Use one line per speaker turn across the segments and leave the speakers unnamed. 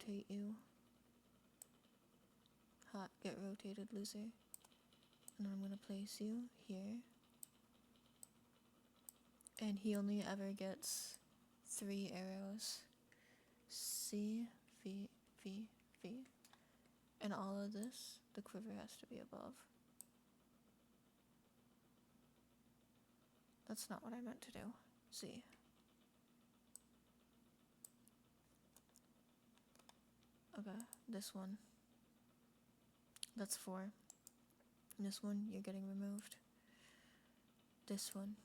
rotate you. Hot, get rotated, loser. And I'm gonna place you here. And he only ever gets 3 arrows. C, V, V, V. And all of this, the quiver has to be above. That's not what I meant to do. Z. Okay, this one. That's 4. This one, you're getting removed. This one.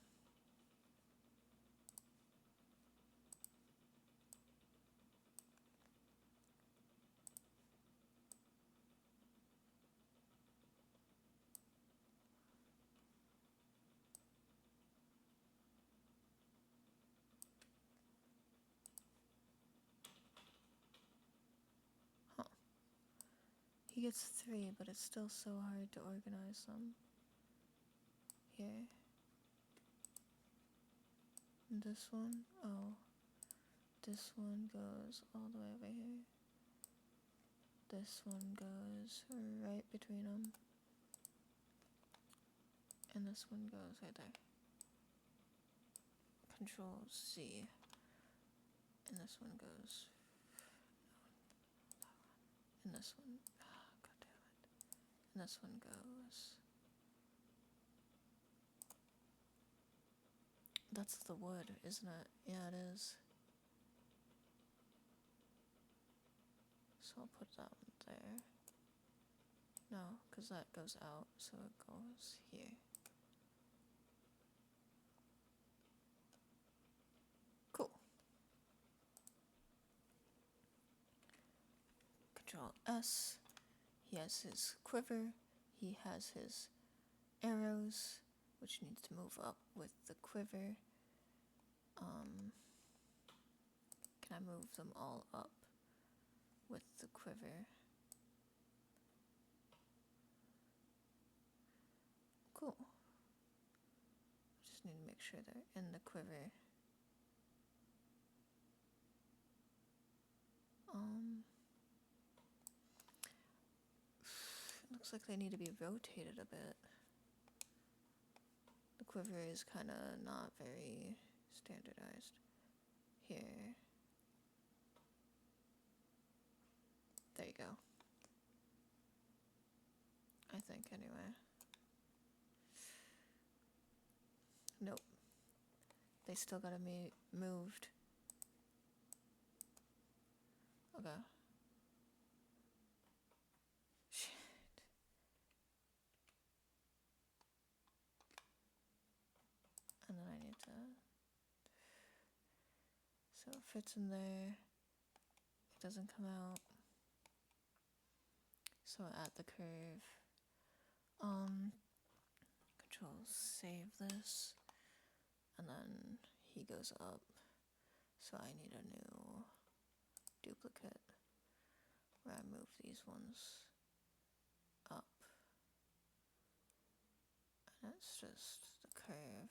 Huh. He gets 3, but it's still so hard to organize them. Here. And this one, oh. This one goes all the way over here. This one goes right between them. And this one goes right there. Control C. And this one goes. And this one. Oh, God damn it. And this one goes. That's the wood, isn't it? Yeah, it is. So I'll put that one there. No, because that goes out, so it goes here. Cool. Control S. He has his quiver. He has his arrows, which needs to move up with the quiver. Can I move them all up with the quiver? Cool. Just need to make sure they're in the quiver. Looks like they need to be rotated a bit. The quiver is kind of not very standardized. Here. There you go. I think, anyway. Nope. They still gotta be moved. Okay. Shit. And then I need to... So it fits in there. It doesn't come out. So at the curve. Control save this. And then he goes up. So I need a new duplicate where I move these ones up. And it's just the curve.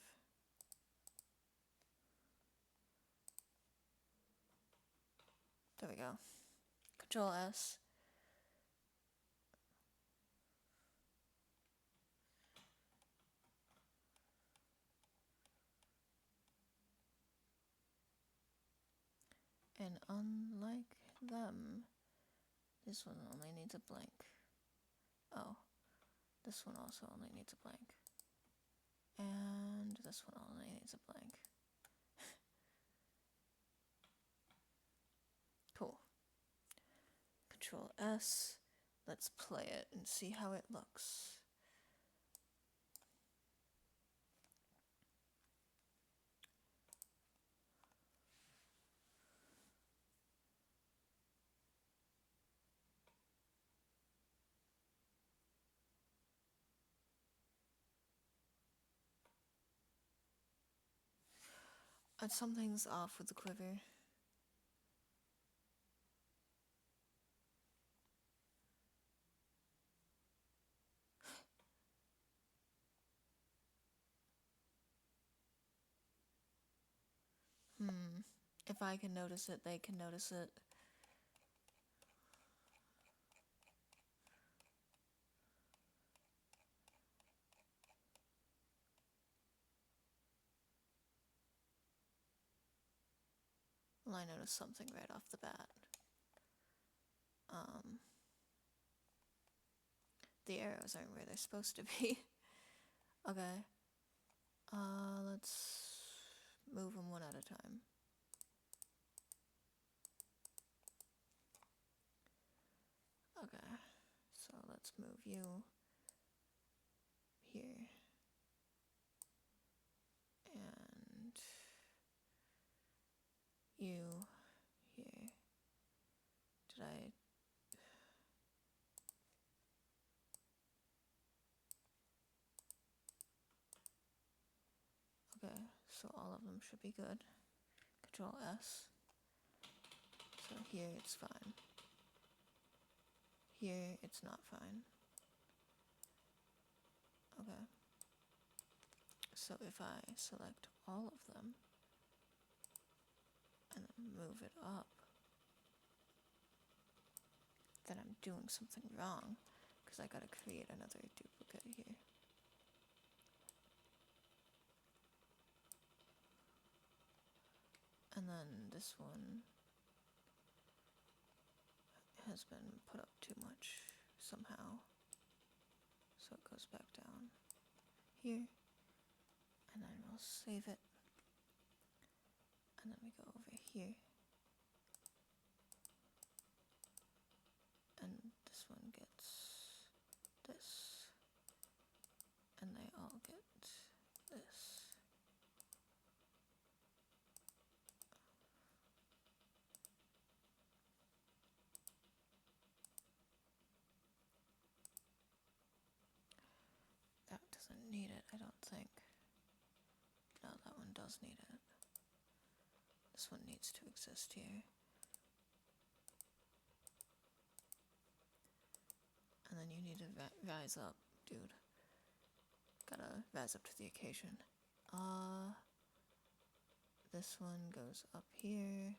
There we go. Control S. And unlike them, this one only needs a blank. Oh, this one also only needs a blank. And this one only needs a blank. Cool. Control S. Let's play it and see how it looks. And something's off with the quiver. If I can notice it, they can notice it. Well, I noticed something right off the bat. The arrows aren't where they're supposed to be. Okay. Let's move them one at a time. Okay, so let's move you here. And you here. Did I... Okay, so all of them should be good. Control S. So here it's fine. Here it's not fine. Okay. So if I select all of them and then move it up, then I'm doing something wrong because I gotta create another duplicate here. And then this one has been put up too much somehow. So it goes back down here. And then we'll save it. And then we go over here. And this one gets this. And they all get this. That doesn't need it, I don't think. No, that one does need it. This one needs to exist here. And then you need to rise up, dude. Gotta rise up to the occasion. This one goes up here.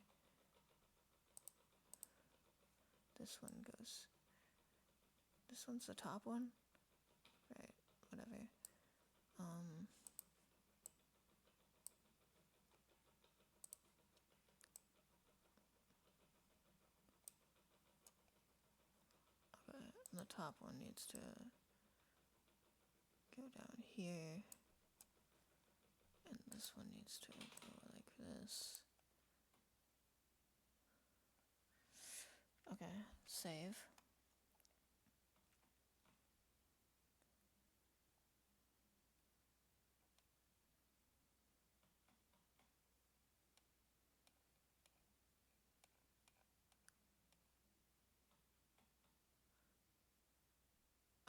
This one goes... This one's the top one? Right, whatever. Okay, the top one needs to go down here. And this one needs to go like this. Okay, save.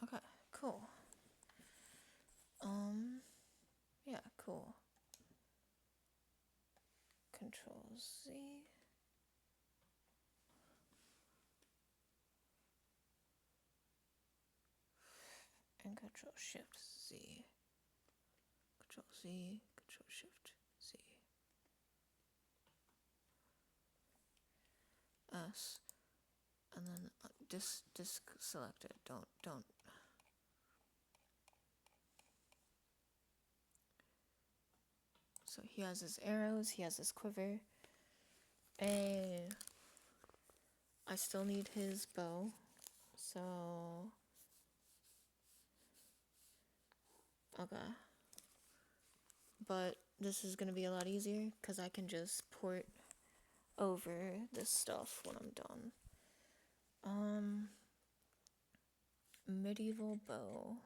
Okay, cool. Yeah, cool. Control Z. And Control Shift Z. Control Z, Control Shift Z. S. And then disk selected. Don't. So he has his arrows, he has his quiver. I still need his bow. So... Okay. But this is gonna be a lot easier because I can just port over this stuff when I'm done. Medieval bow.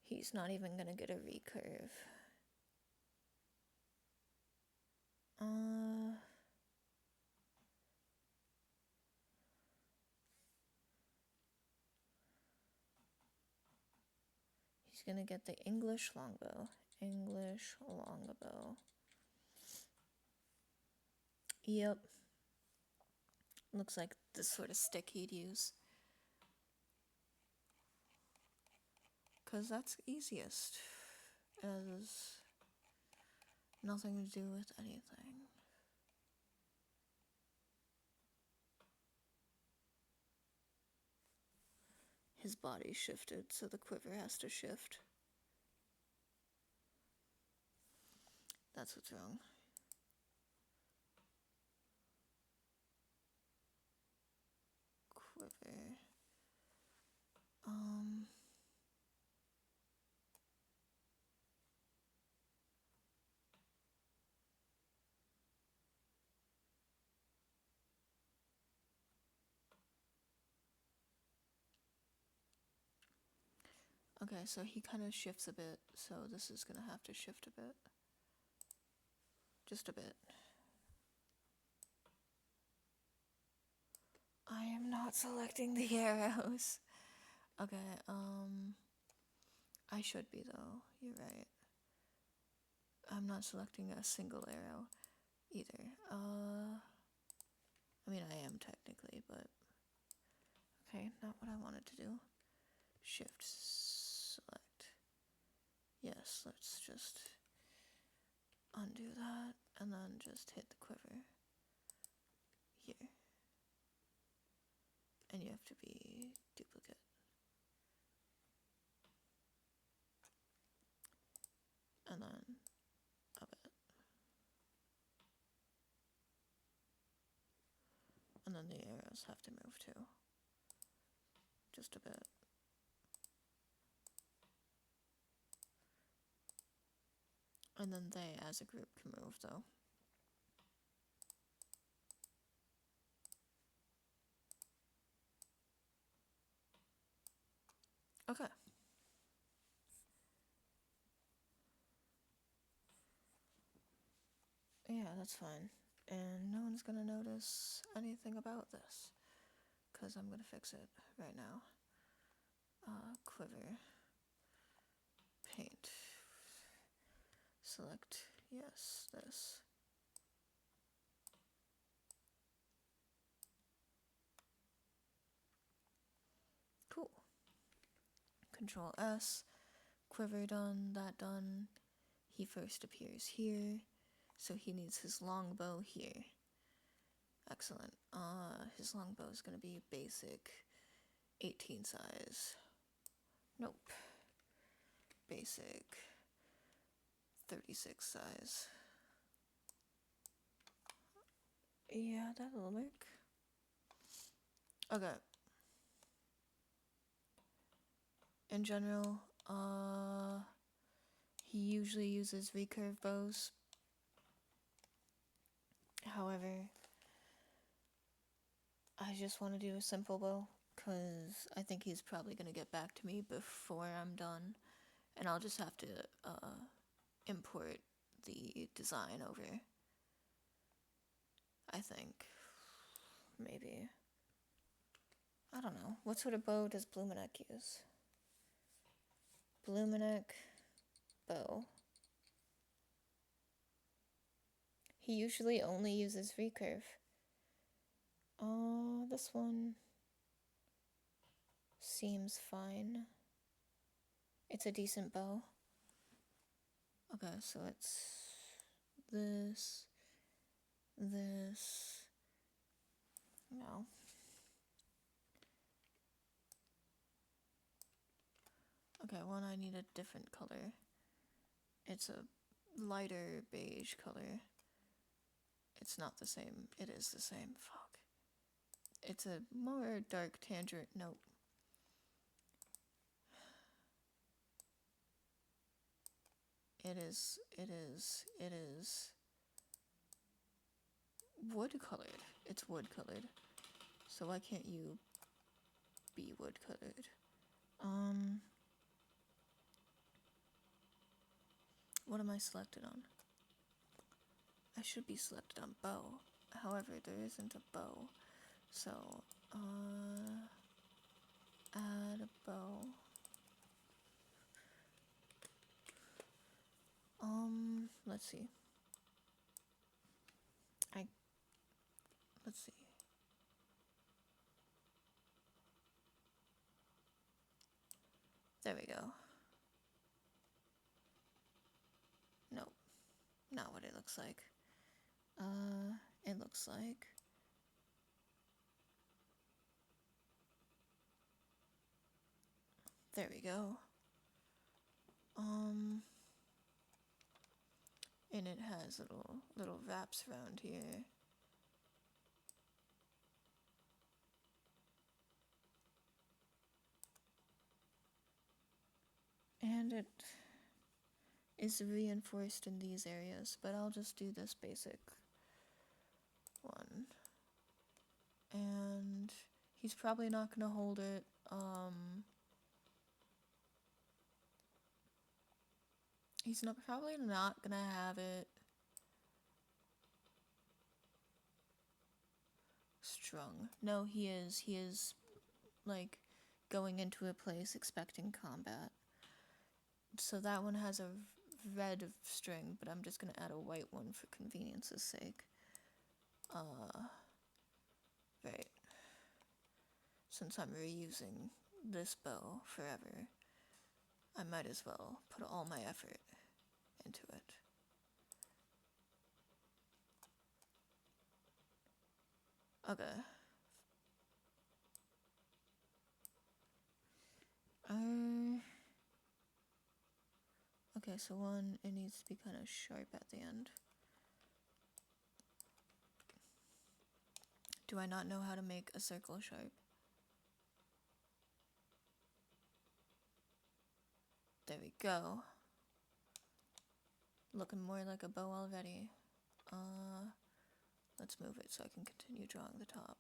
He's not even gonna get a recurve. He's gonna get the English longbow. English longbow. Yep. Looks like the sort of stick he'd use. Because that's easiest. It has nothing to do with anything. His body shifted, so the quiver has to shift. That's what's wrong. Okay, so he kind of shifts a bit, so this is gonna have to shift a bit. Just a bit. I am not selecting the arrows. Okay, I should be though, you're right. I'm not selecting a single arrow either. I mean I am technically, but okay, not what I wanted to do. Shift, select. Yes, let's just undo that and then just hit the quiver here. And you have to be duplicate. And then a bit. And then the arrows have to move too. Just a bit. And then they as a group can move though. Okay. Yeah, that's fine. And no one's gonna notice anything about this, because I'm gonna fix it right now. Quiver. Paint. Select, yes, this. Cool. Control S. Quiver done, that done. He first appears here, so he needs his longbow here. Excellent. His longbow is gonna be basic 18 size. Nope. Basic 36 size. Yeah, that'll work. Okay. In general, he usually uses recurve bows. However, I just want to do a simple bow, because I think he's probably going to get back to me before I'm done. And I'll just have to import the design over. I think. Maybe. I don't know. What sort of bow does Blumenek use? Blumenek bow. He usually only uses recurve. This one seems fine. It's a decent bow. Okay, so it's this, this, no. Okay, one I need a different color. It's a lighter beige color. It's not the same. It is the same. Fuck. It's a more dark tangerine. Nope. It is wood colored. It's wood colored. So why can't you be wood colored? What am I selected on? I should be selected on bow. However, there isn't a bow. So, add a bow. Let's see. Let's see. There we go. Nope. Not what it looks like. It looks like there we go. And it has little wraps around here. And it is reinforced in these areas, but I'll just do this basic one. And he's probably not gonna hold it, He's not probably not gonna have it strung. No, he is. He is, like, going into a place expecting combat. So that one has a red string, but I'm just gonna add a white one for convenience's sake. Right. Since I'm reusing this bow forever, I might as well put all my effort into it. Okay. Okay, so one, it needs to be kind of sharp at the end. Do I not know how to make a circle sharp? There we go. Looking more like a bow already. Let's move it so I can continue drawing the top.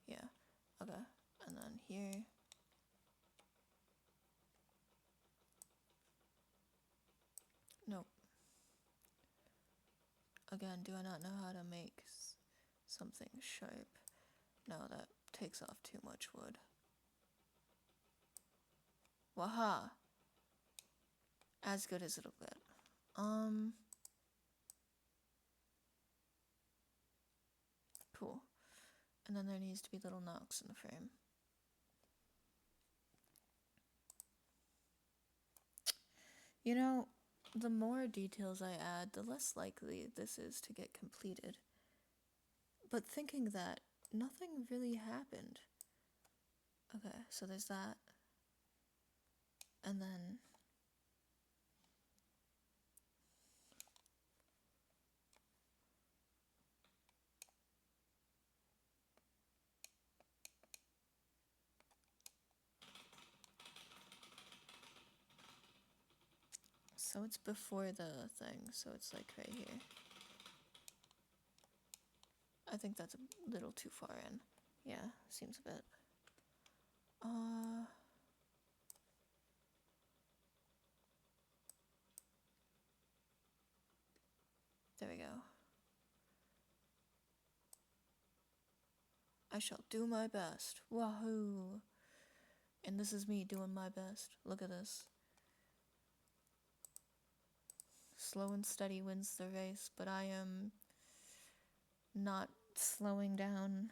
Yeah, okay. And then here. Nope. Again, do I not know how to make something sharp? No, that takes off too much wood. Waha! As good as it'll get. Cool. And then there needs to be little knocks in the frame. You know, the more details I add, the less likely this is to get completed. But thinking that, nothing really happened. Okay, so there's that. And then... So it's before the thing, so it's like right here. I think that's a little too far in. Yeah, seems a bit. There we go. I shall do my best. Wahoo! And this is me doing my best. Look at this. Slow and steady wins the race, but I am not slowing down.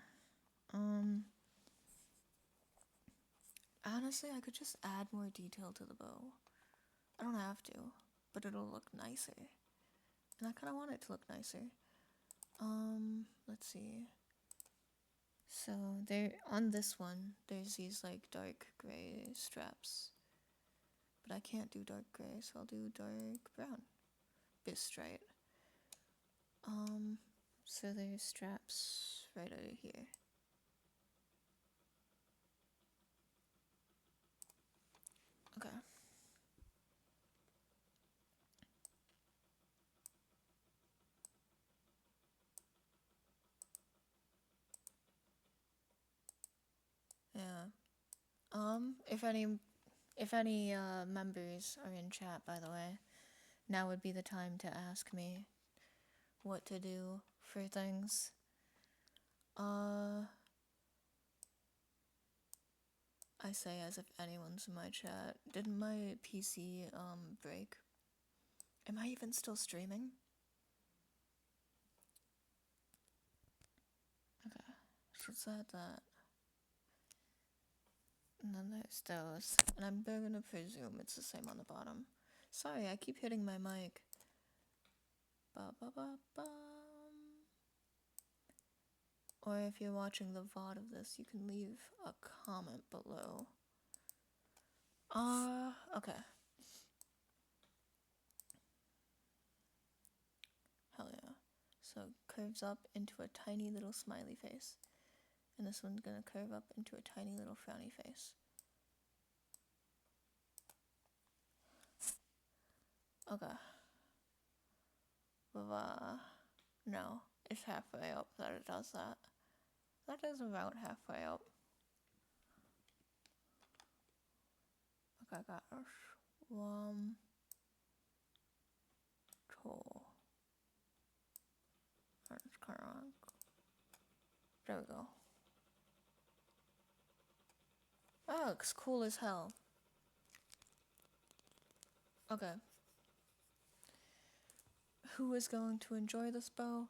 Honestly, I could just add more detail to the bow. I don't have to, but it'll look nicer. And I kind of want it to look nicer. Let's see. So there, on this one, there's these like dark gray straps. But I can't do dark gray, so I'll do dark brown. Bistrite. So there's straps right over here. Okay. Yeah. If any members are in chat, by the way, now would be the time to ask me what to do for things. I say as if anyone's in my chat. Didn't my PC break? Am I even still streaming? Okay, should add that. And then there's those. And I'm gonna presume it's the same on the bottom. Sorry, I keep hitting my mic. Ba-ba-ba-bum. Or if you're watching the VOD of this, you can leave a comment below. Okay. Hell yeah. So curves up into a tiny little smiley face. And this one's gonna curve up into a tiny little frowny face. Okay. No, it's halfway up that it does that. That is about halfway up. I got a swam toll. It's kind of like, there we go. Oh, looks cool as hell. Okay. Who is going to enjoy this bow?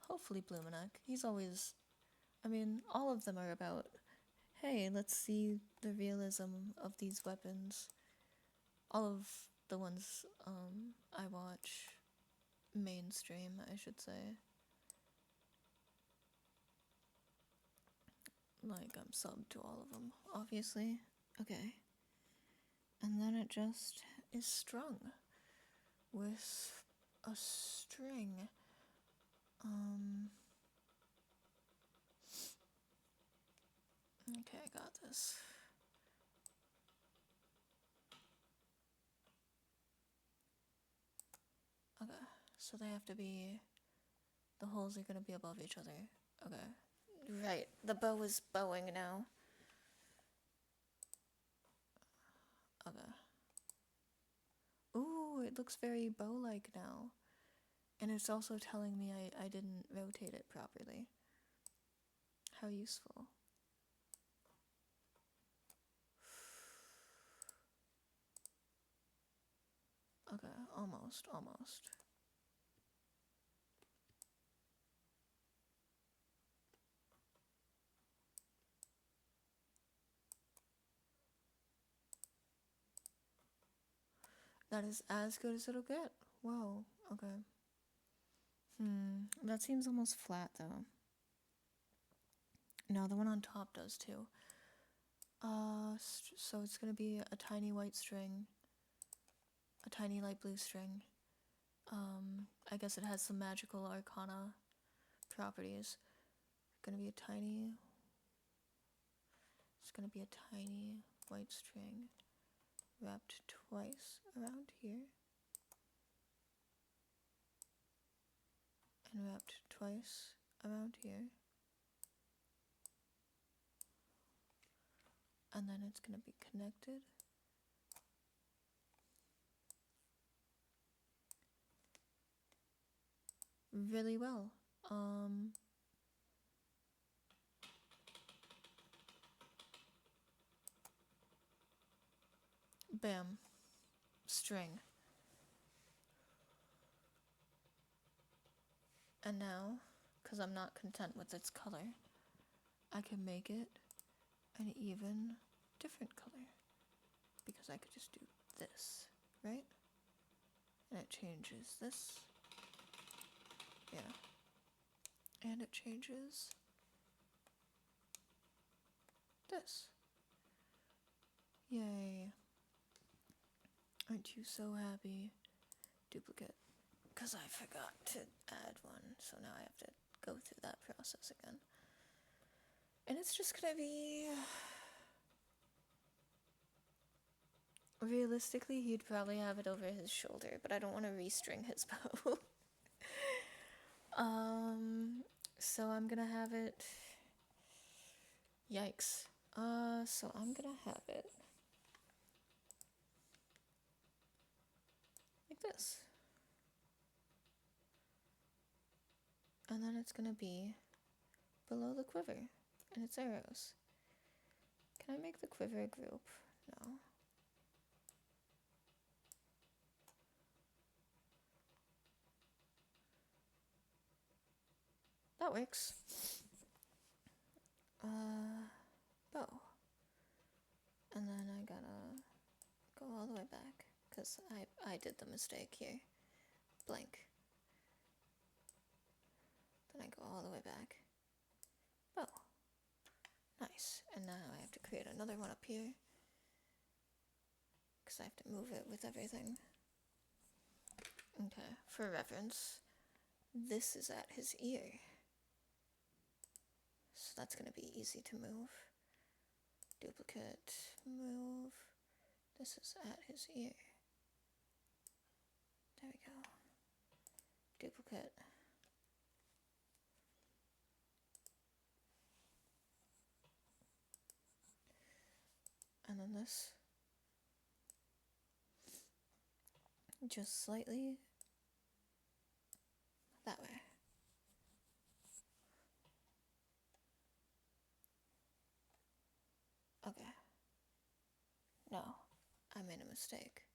Hopefully Blumenek. He's always, I mean, all of them are about, hey, let's see the realism of these weapons. All of the ones I watch mainstream, I should say. Like, I'm subbed to all of them, obviously. Okay. And then it just is strung with a string. Okay, I got this. Okay, so they have to be, the holes are gonna be above each other. Okay, right, the bow is bowing now. Okay. Ooh, it looks very bow-like now. And it's also telling me I didn't rotate it properly. How useful. Okay, almost. That is as good as it'll get. Whoa, okay. That seems almost flat though. No, the one on top does too. So it's gonna be a tiny white string, a tiny light blue string. I guess it has some magical arcana properties. It's gonna be a tiny white string wrapped twice around here and wrapped twice around here. And then it's gonna be connected really well. Bam. String. And now, because I'm not content with its color, I can make it an even different color. Because I could just do this, right? And it changes this. Yeah. And it changes this. Yay. Aren't you so happy? Duplicate. Because I forgot to add one, so now I have to go through that process again. And it's just gonna be... Realistically, he'd probably have it over his shoulder, but I don't want to restring his bow. So I'm gonna have it... Yikes. So I'm gonna have it... like this. And then it's gonna be below the quiver and its arrows. Can I make the quiver a group? No. That works. Bow. And then I gotta go all the way back, because I did the mistake here. Blank. Then I go all the way back. Bow. Nice. And now I have to create another one up here, because I have to move it with everything. Okay, for reference, this is at his ear. So that's gonna be easy to move. Duplicate, move. This is at his ear. There we go. Duplicate. And then this just slightly that way. Okay. No, I made a mistake.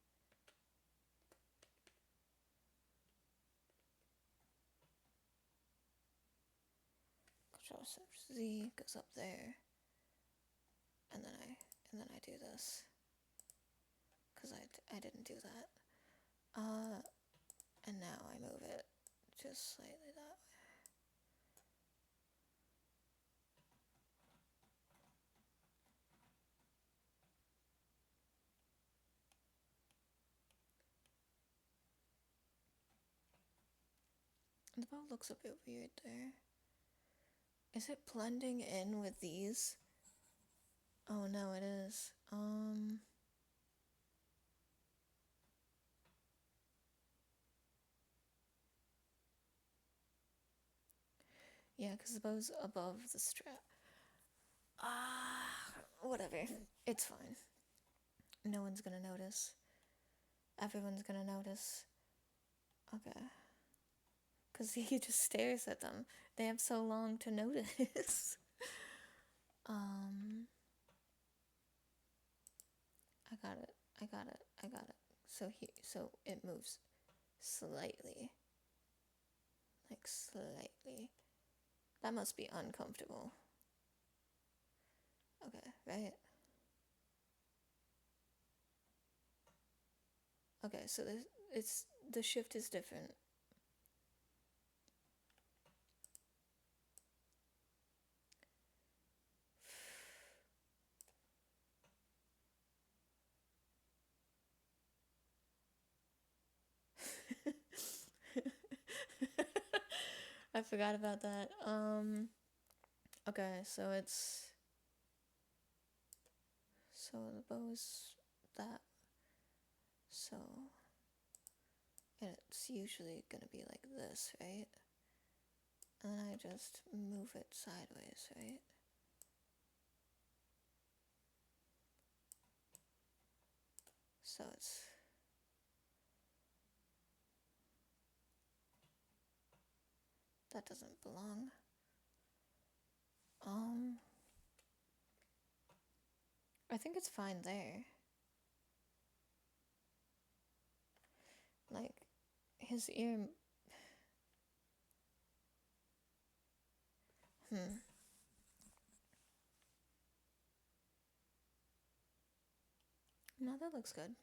Control-Z goes up there, and then I do this, because I didn't do that. And now I move it just slightly that way. The bow looks a bit weird there. Is it blending in with these? Oh no, it is. Yeah, because the bow's above the strap. Whatever. It's fine. No one's gonna notice. Everyone's gonna notice. Okay. Because he just stares at them. They have so long to notice. I got it. So it moves slightly. Like slightly. That must be uncomfortable. Okay, right? Okay, so the shift is different. I forgot about that. Okay, so the bow is that. So it's usually gonna be like this, right? And then I just move it sideways, right? So that doesn't belong. I think it's fine there. Like, his ear... No, that looks good.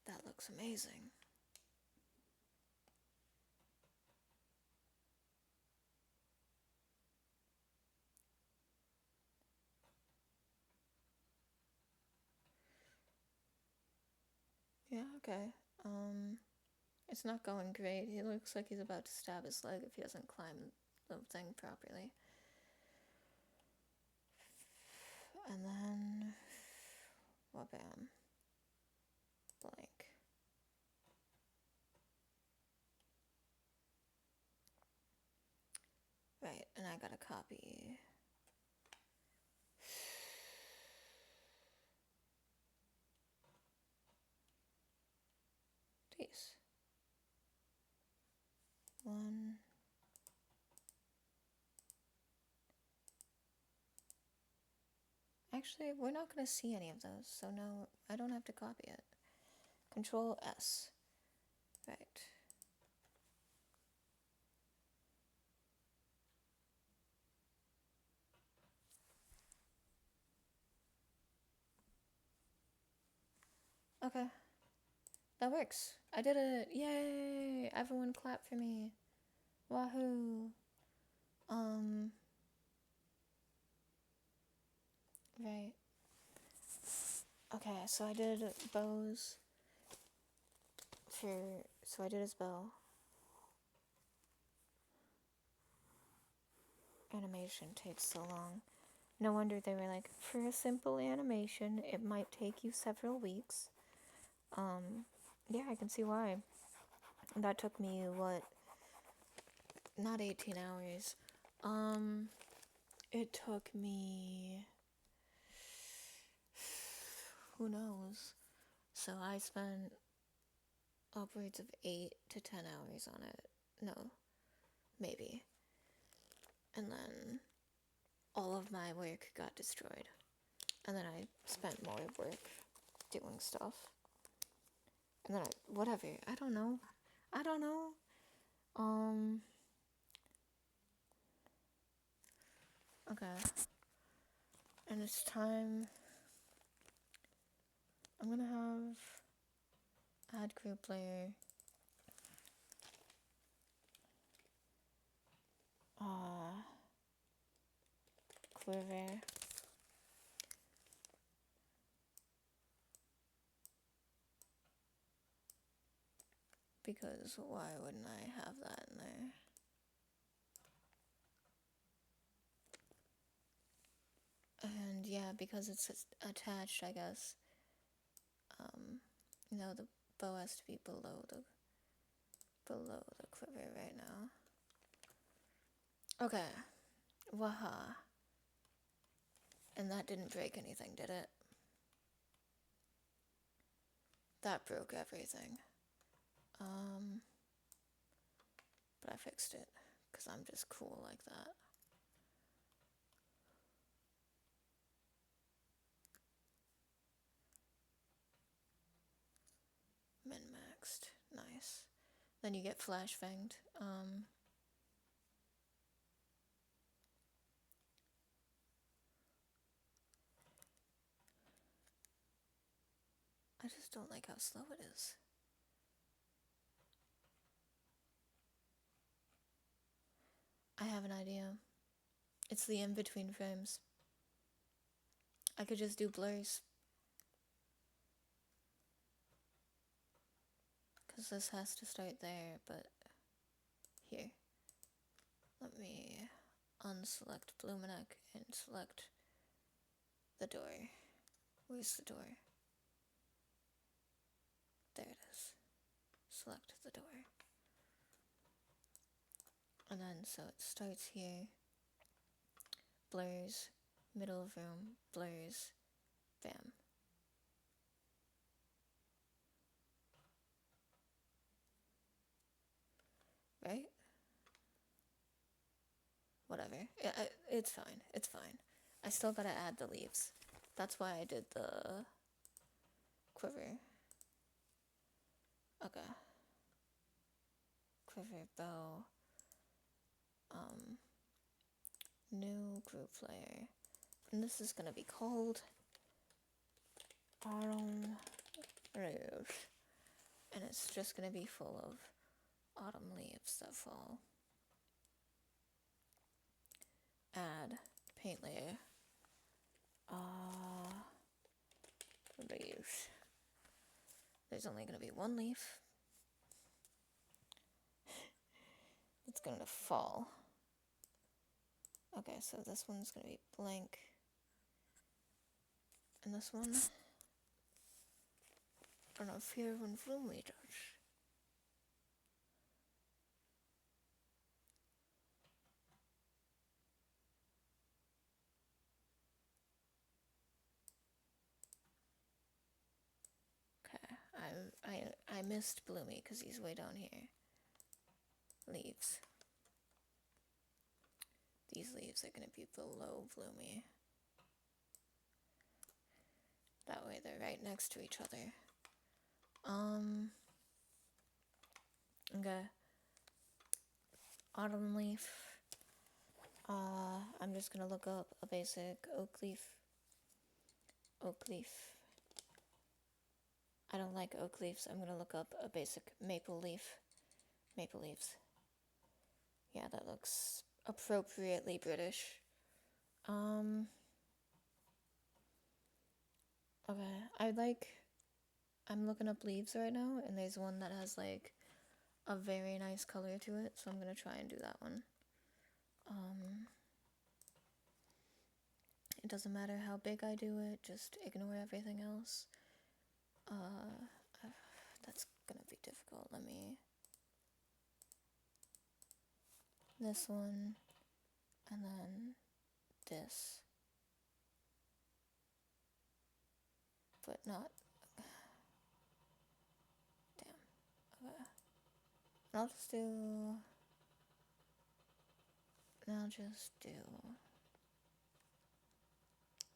That looks amazing. Yeah, okay. It's not going great. He looks like he's about to stab his leg if he doesn't climb the thing properly. And then... well, bam. Blank. Right, and I gotta copy... these. One... Actually, we're not gonna see any of those, so no, I don't have to copy it. Control S. Right. Okay. That works. I did it. Yay! Everyone clap for me. Wahoo. Right. Okay, so I did bows so I did his bow. Animation takes so long. No wonder they were like, for a simple animation, it might take you several weeks. Yeah, I can see why. That took me, what? Not 18 hours. It took me... who knows? So I spent upwards of 8 to 10 hours on it. No, maybe. And then all of my work got destroyed. And then I spent more work doing stuff. And then whatever, I don't know. Okay. And it's time. I'm gonna have add group player. Quiver. Because why wouldn't I have that in there? And yeah, because it's attached, I guess. You know, the bow has to be below the quiver right now. Okay. Waha. And that didn't break anything, did it? That broke everything. But I fixed it, because I'm just cool like that. Min-maxed. Nice. Then you get flash-fanged. I just don't like how slow it is. I have an idea. It's the in-between frames. I could just do blurs. Because this has to start there, but here. Let me unselect Blumenek and select the door. Where's the door? There it is. Select the door. And then, so it starts here. Blurs. Middle of room. Blurs. Bam. Right? Whatever. It's fine. It's fine. I still gotta add the leaves. That's why I did the quiver. Okay. Quiver, bow. New group player. And this is gonna be called Autumn Rose. And it's just gonna be full of autumn leaves that fall. Add paint layer. Leaves. There's only gonna be one leaf. It's gonna fall. Okay, so this one's gonna be blank. And this one, I don't know, fear when flew me does. Okay, I missed Bloomy because he's way down here. Leaves. These leaves are gonna be below Bloomy. That way they're right next to each other. Okay. Autumn leaf. I'm just gonna look up a basic oak leaf. Oak leaf. I don't like oak leaves. I'm gonna look up a basic maple leaf. Maple leaves. Yeah, that looks appropriately British. Okay, I'm looking up leaves right now, and there's one that has like a very nice color to it, so I'm gonna try and do that one. It doesn't matter how big I do it, just ignore everything else. That's gonna be difficult. Let me... This one, and then this. But not... Damn. Okay. I'll just do... I'll just do...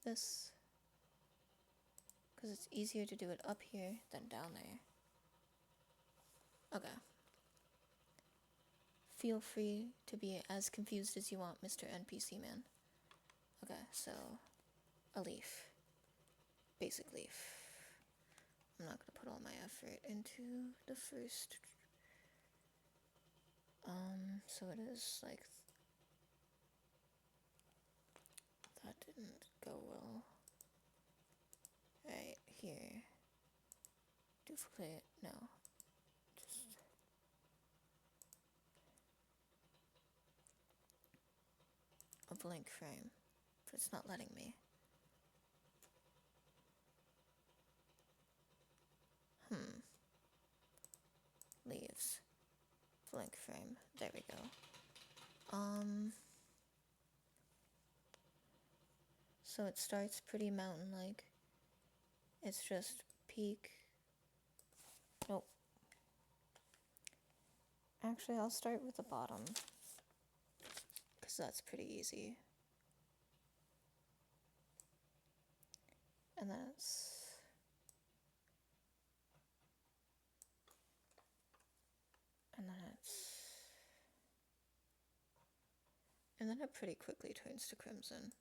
this. Because it's easier to do it up here than down there. Okay. Feel free to be as confused as you want, Mr. NPC man. Okay, so... a leaf. Basic leaf. I'm not gonna put all my effort into the first... so it is like... that didn't go well. Right here. Duplicate, no. Just... a blank frame. But it's not letting me. Leaves. Blank frame. There we go. So it starts pretty mountain-like. It's just peak. Nope. Actually, I'll start with the bottom. Because that's pretty easy. And then it's... and then it's... and then it pretty quickly turns to crimson.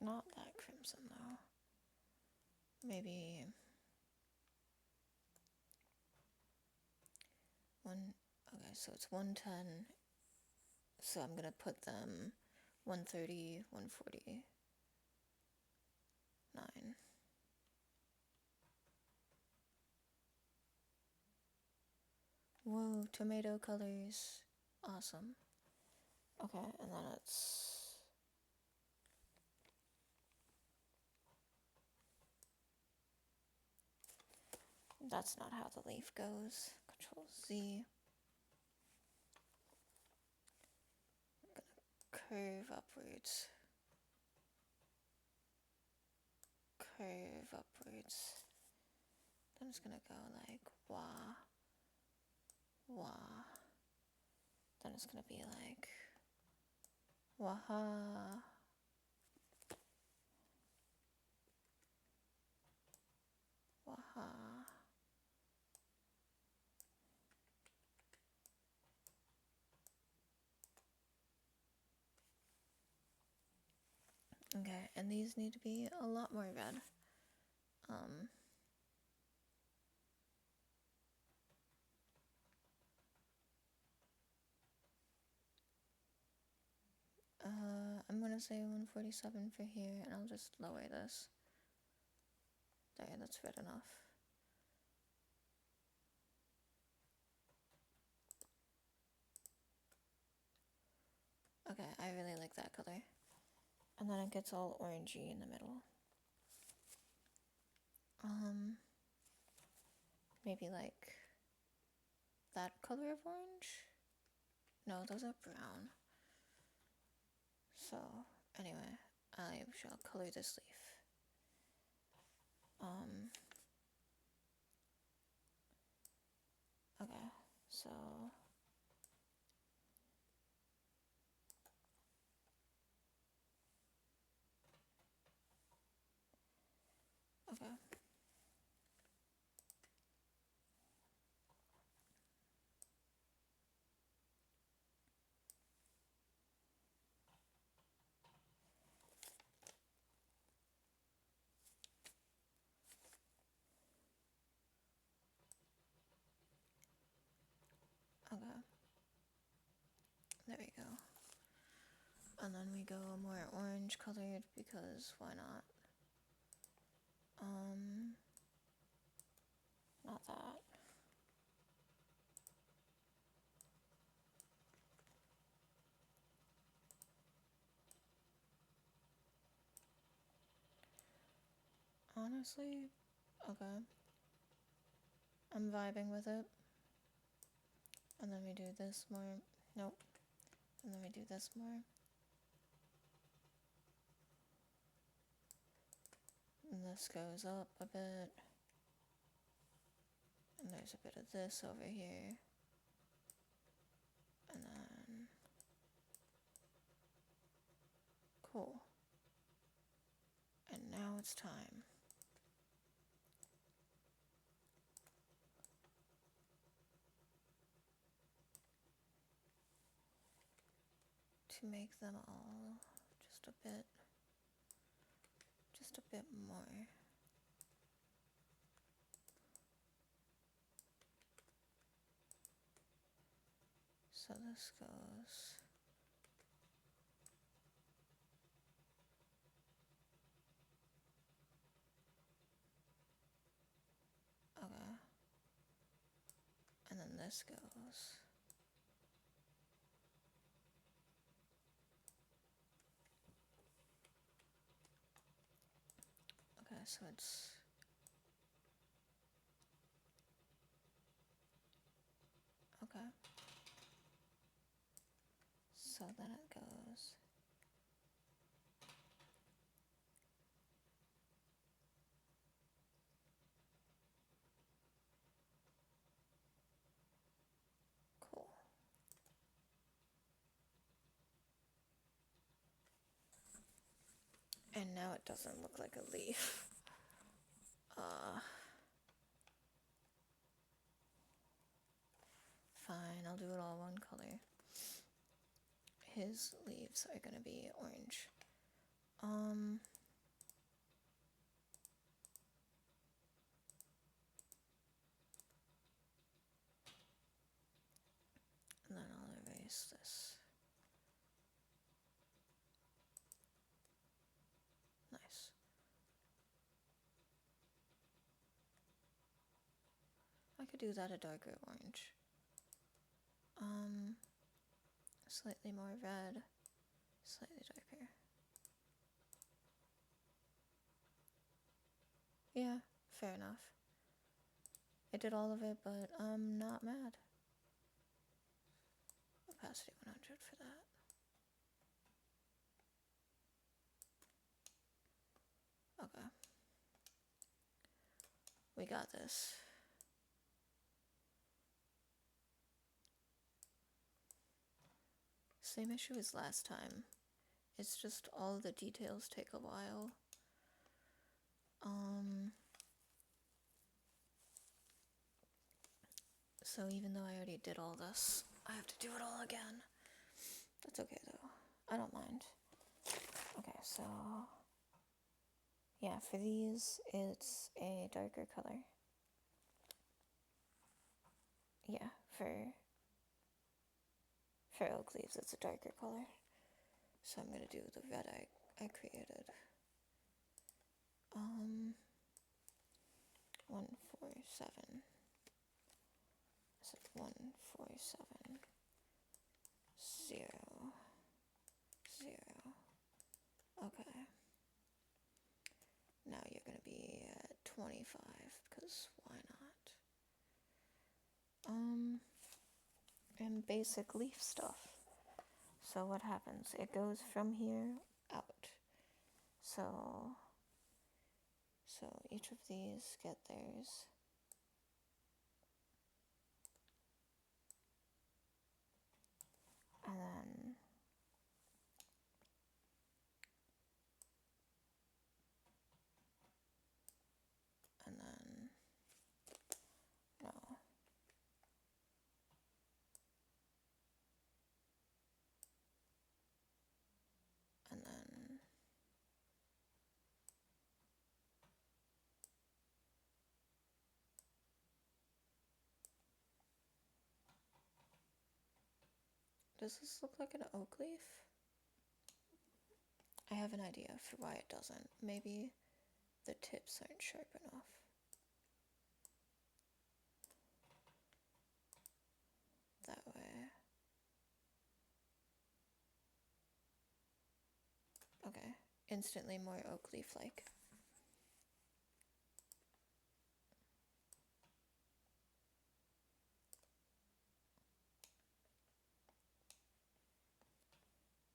Not that crimson though. Maybe... one... okay, so it's 110. So I'm gonna put them 130, 149. Whoa, tomato colors. Awesome. Okay, and then it's... that's not how the leaf goes. Control Z. I'm gonna curve upwards. Curve upwards. Then it's gonna go like wah, wah. Then it's gonna be like waha. Waha. Okay, and these need to be a lot more red. I'm gonna say 147 for here, and I'll just lower this. There, that's red enough. Okay, I really like that color. And then it gets all orangey in the middle. Maybe like that color of orange? No, those are brown. So, anyway, I shall color this leaf. Okay, so... okay. Okay. There we go. And then we go more orange colored because why not? Not that. Honestly, okay. I'm vibing with it. And then we do this more. Nope. And then we do this more. And this goes up a bit. And there's a bit of this over here. And then... Cool. And now it's time. To make them all just a bit more. So this goes... Okay. And then this goes... Okay, so it's... Okay. So then it goes... Cool. And now it doesn't look like a leaf. Fine, I'll do it all one color. His leaves are gonna be orange. And then I'll erase this. Nice. I could do that a darker orange. Slightly more red, slightly darker. Yeah, fair enough. I did all of it, but I'm not mad. Opacity 100 for that. Okay. We got this. Same issue as last time. It's just all the details take a while. So even though I already did all this, I have to do it all again. That's okay though. I don't mind. Okay, so yeah, for these, it's a darker color. Yeah, for oak leaves, it's a darker color. So I'm gonna do the red I created. 147. So 147 0 0. Okay. Now you're gonna be at 25 because why not? And basic leaf stuff. So what happens? It goes from here out. So each of these get theirs. And then no. And then does this look like an oak leaf? I have an idea for why it doesn't. Maybe the tips aren't sharp enough. That way. Okay, instantly more oak leaf-like.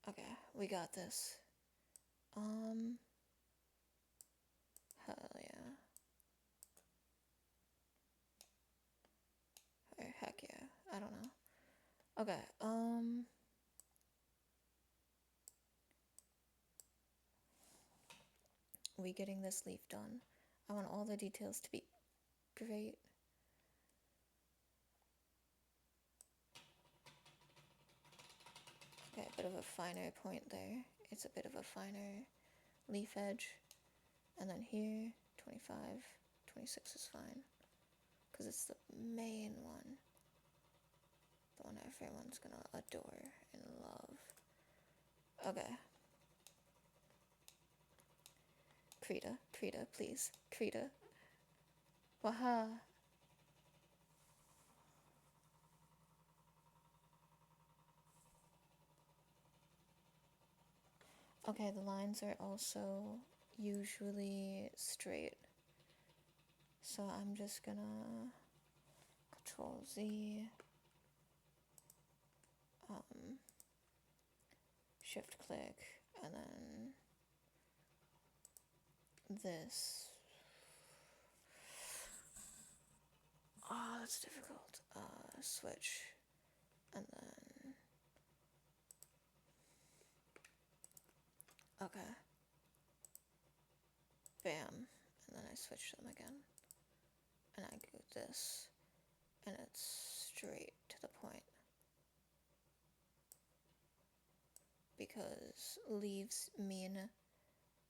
Okay, we got this. Hell yeah. Or heck yeah. I don't know. Okay, we getting this leaf done. I want all the details to be great. Okay, a bit of a finer point there. It's a bit of a finer leaf edge. And then here, 25, 26 is fine. Because it's the main one. The one everyone's gonna adore and love. Okay. Krita, please. Krita. Waha. Okay, the lines are also usually straight. So I'm just gonna Control Z, shift click, and then this. Oh, that's difficult. Switch, and then okay. Bam, and then I switch them again, and I do this, and it's straight to the point. Because leaves mean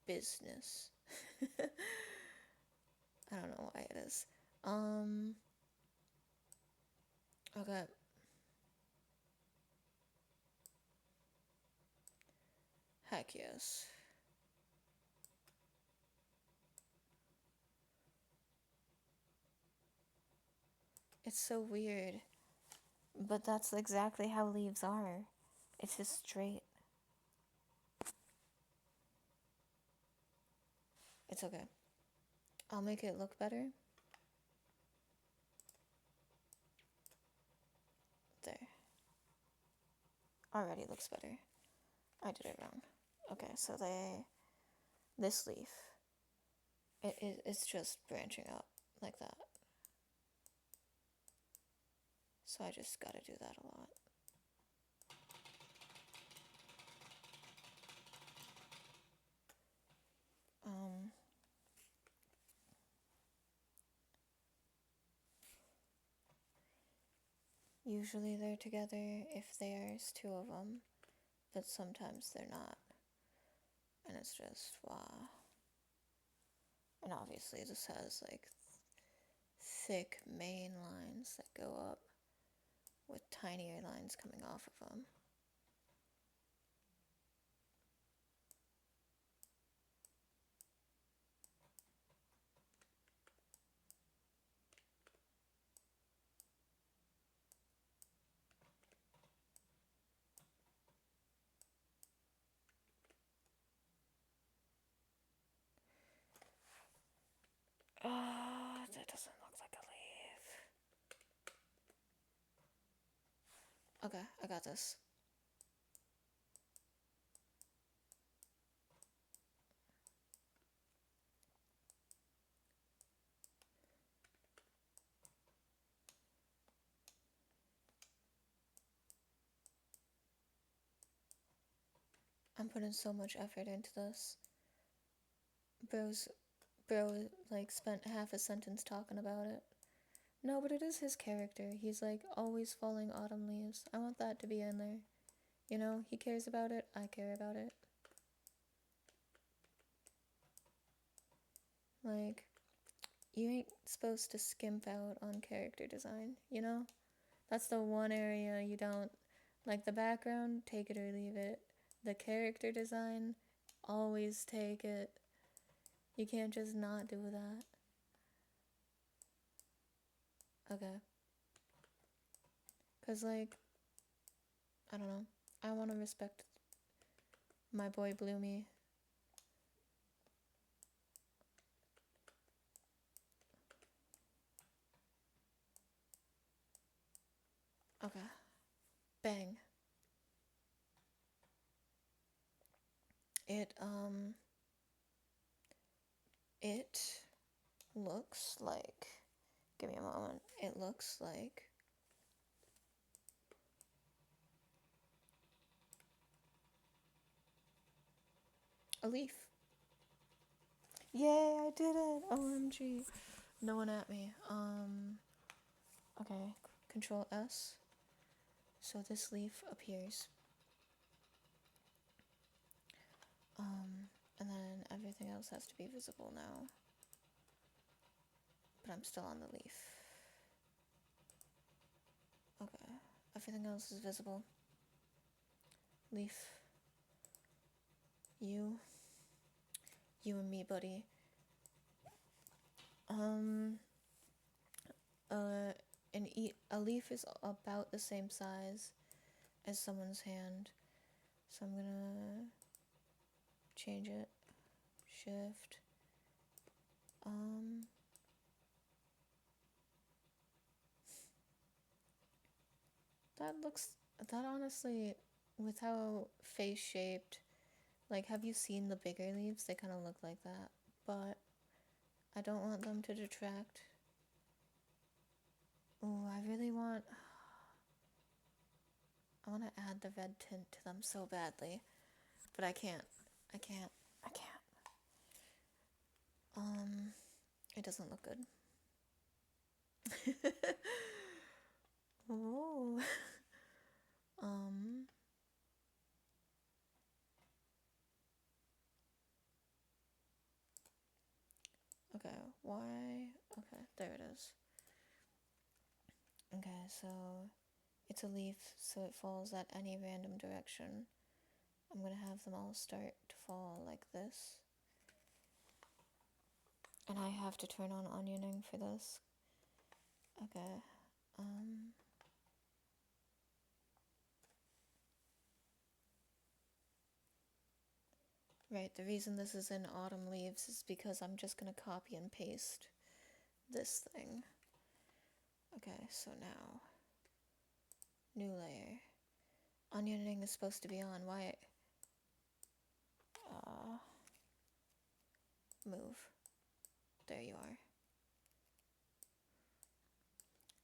business. I don't know why it is. Okay. Heck yes. It's so weird. But that's exactly how leaves are. It's just straight. It's okay. I'll make it look better. There. Already looks better. I did it wrong. Okay, so this leaf, it's just branching up like that. So I just gotta do that a lot. Usually they're together if there's two of them, but sometimes they're not. And it's just, wow. And obviously this has like thick main lines that go up with tinier lines coming off of them. That doesn't look like a leaf. Okay, I got this. I'm putting so much effort into this. Bro, like, spent half a sentence talking about it. No, but it is his character. He's, like, always falling autumn leaves. I want that to be in there. You know, he cares about it, I care about it. Like, you ain't supposed to skimp out on character design, you know? That's the one area you don't. Like, the background, take it or leave it. The character design, always take it. You can't just not do that. Okay. Because, like, I don't know. I want to respect my boy Bloomy. Okay. Bang. it looks like, give me a moment, it looks like a leaf. Yay, I did it! OMG. No one at me. Okay, Control S. So this leaf appears. And then everything else has to be visible now. But I'm still on the leaf. Okay, everything else is visible. Leaf. You and me, buddy. A leaf is about the same size as someone's hand. So I'm gonna change it. Shift. That honestly, with how face shaped, like, have you seen the bigger leaves? They kind of look like that, but I don't want them to detract. Ooh, I want to add the red tint to them so badly, but I can't. It doesn't look good. Oh. Okay, why? Okay, there it is. Okay, so it's a leaf, so it falls at any random direction. I'm gonna have them all start to fall like this. And I have to turn on onioning for this. Okay, right, the reason this is in autumn leaves is because I'm just gonna copy and paste this thing. Okay, so now, new layer. Onioning is supposed to be on, why? Move. There you are.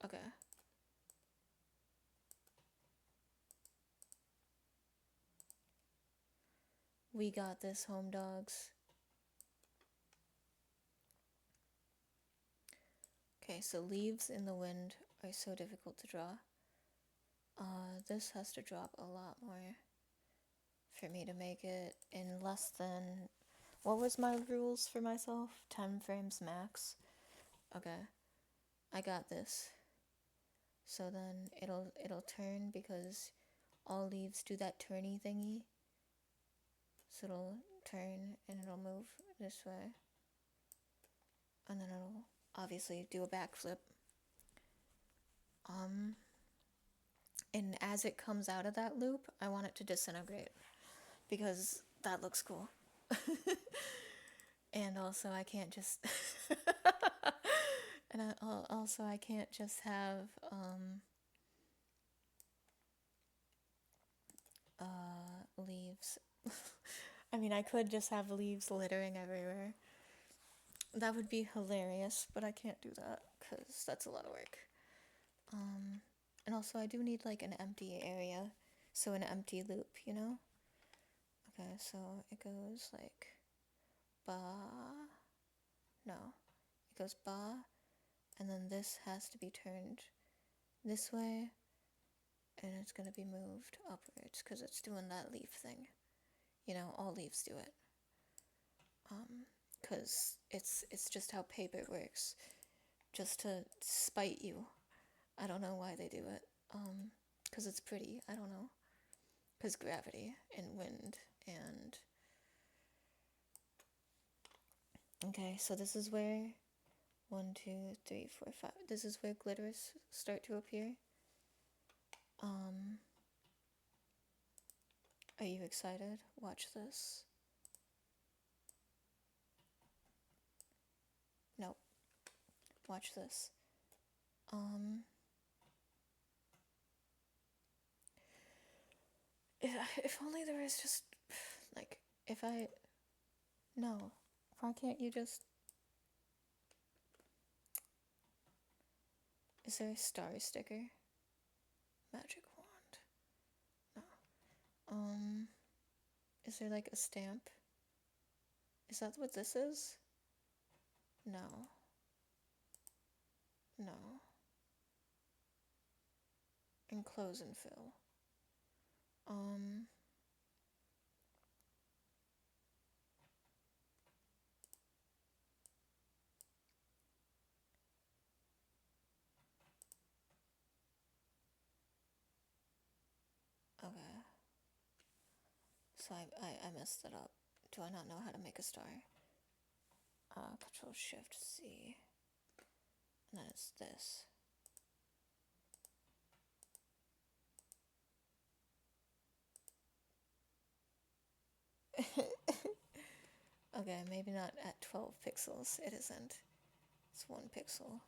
Okay. We got this, home dogs. Okay, so leaves in the wind are so difficult to draw. This has to drop a lot more for me to make it in less than, what was my rules for myself? 10 frames max. Okay, I got this. So then it'll turn because all leaves do that turny thingy. So it'll turn and it'll move this way. And then it'll obviously do a backflip. And as it comes out of that loop, I want it to disintegrate because that looks cool. And also I can't just I can't just have leaves. I mean, I could just have leaves littering everywhere. That would be hilarious, but I can't do that because that's a lot of work. And also I do need like an empty area, so an empty loop, you know? Okay, so it goes like ba, no, it goes ba, and then this has to be turned this way, and it's gonna be moved upwards because it's doing that leaf thing. You know, all leaves do it. Because it's just how paper works, just to spite you. I don't know why they do it. Because it's pretty. I don't know. Because gravity and wind and... Okay, so this is where 1, 2, 3, 4, 5. This is where glitters start to appear. Are you excited? Watch this. Nope. Watch this. If only there was just like If I... No. Why can't you just... Is there a star sticker? Magic wand. No. Is there like a stamp? Is that what this is? No. No. Enclose and fill. Okay. So I messed it up. Do I not know how to make a star? Control Shift C. And then it's this. Okay, maybe not at 12 pixels. It isn't. It's 1 pixel.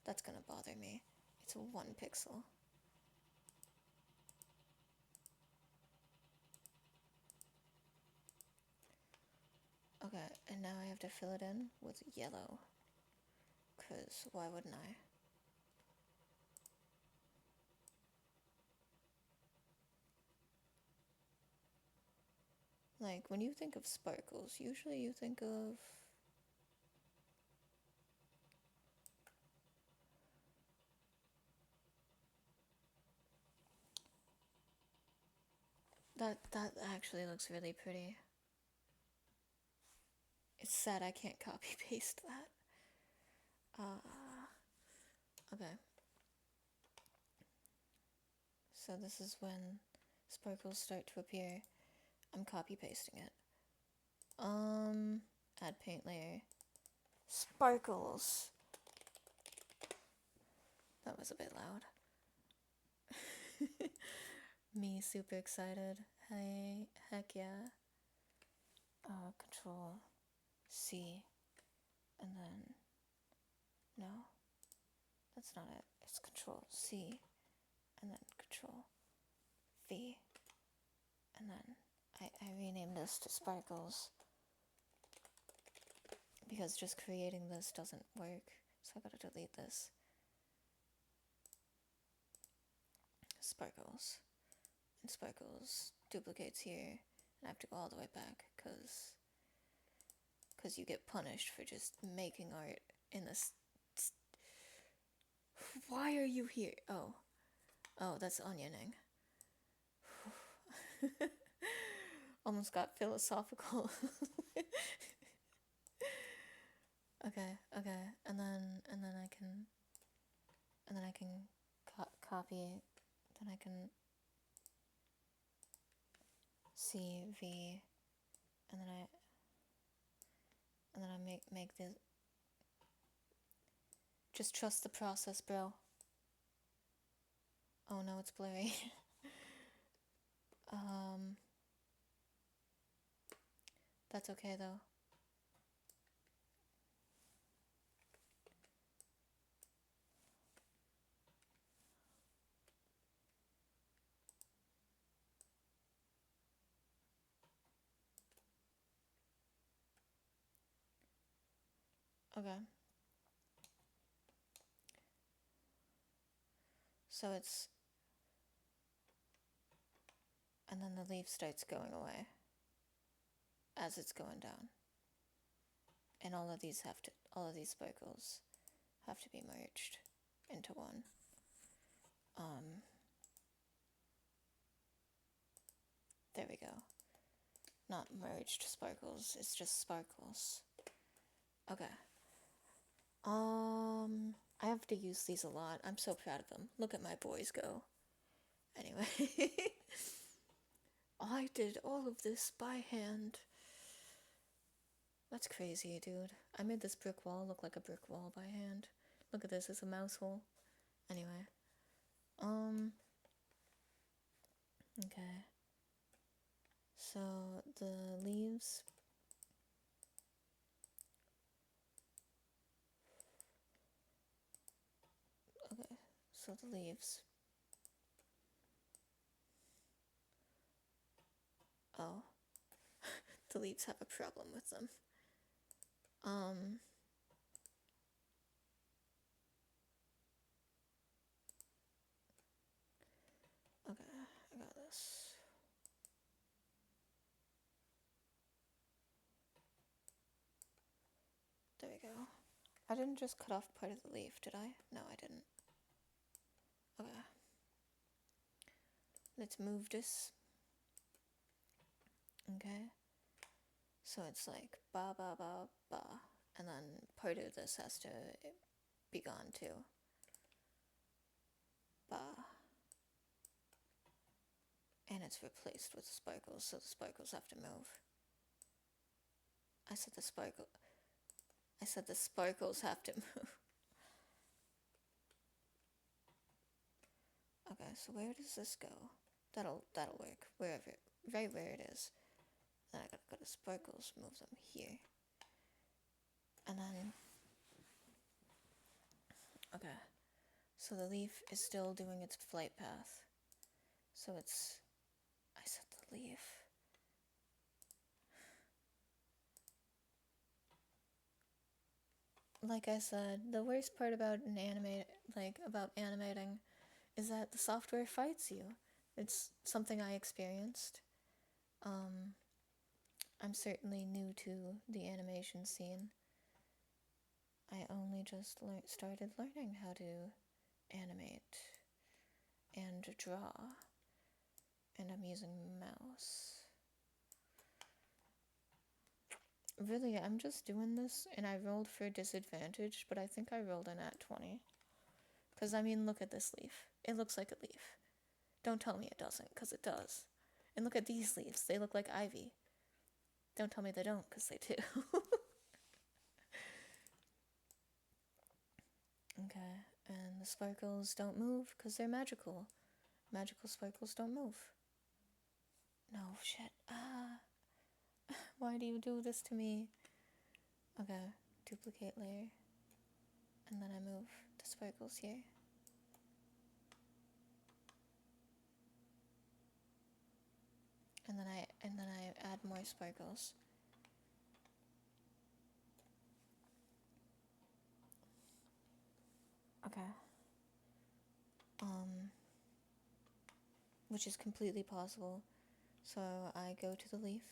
That's gonna bother me. It's 1 pixel. Okay, and now I have to fill it in with yellow. 'Cause why wouldn't I? Like, when you think of sparkles, usually you think of... That actually looks really pretty. It's sad I can't copy paste that. Okay. So this is when sparkles start to appear. I'm copy pasting it. Add paint layer. Sparkles. That was a bit loud. Me super excited. Hey, heck yeah. Control C. And then, no, that's not it. It's Control C. And then Control V. And then I renamed this to Sparkles. Because just creating this doesn't work. So I gotta delete this. Sparkles. And Sparkles duplicates here. And I have to go all the way back because you get punished for just making art in this. Why are you here? Oh, that's onioning. Almost got philosophical. Okay, and then I can copy. Then I can C V, and then I make this. Just trust the process, bro. Oh no, it's blurry. That's okay though. Okay. So it's... And then the leaf starts going away as it's going down. And all of these sparkles have to be merged into one. There we go. Not merged sparkles, it's just sparkles. Okay. I have to use these a lot. I'm so proud of them. Look at my boys go. Anyway. I did all of this by hand. That's crazy, dude. I made this brick wall look like a brick wall by hand. Look at this, it's a mouse hole. Anyway. Okay. So, the leaves... Okay, so the leaves... Oh. The leaves have a problem with them. Okay, I got this. There we go. I didn't just cut off part of the leaf, did I? No, I didn't. Okay. Let's move this. Okay. So it's like ba ba ba ba. And then part of this has to be gone too. Ba. And it's replaced with sparkles, so the sparkles have to move. I said the sparkles have to move. Okay, so where does this go? That'll work. Wherever, right where it is. Then I gotta go to sparkles, move them here. And then, okay. So the leaf is still doing its flight path. So it's, I said the leaf. Like I said, the worst part about animating is that the software fights you. It's something I experienced. I'm certainly new to the animation scene. I only just started learning how to animate and draw, and I'm using mouse. Really, I'm just doing this, and I rolled for disadvantage, but I think I rolled a nat 20. Because, I mean, look at this leaf. It looks like a leaf. Don't tell me it doesn't, because it does. And look at these leaves. They look like ivy. Don't tell me they don't, because they do. Okay, and the sparkles don't move, because they're magical. Magical sparkles don't move. No, shit. Why do you do this to me? Okay, duplicate layer. And then I move the sparkles here. And then I add more sparkles. Okay. Which is completely possible. So I go to the leaf.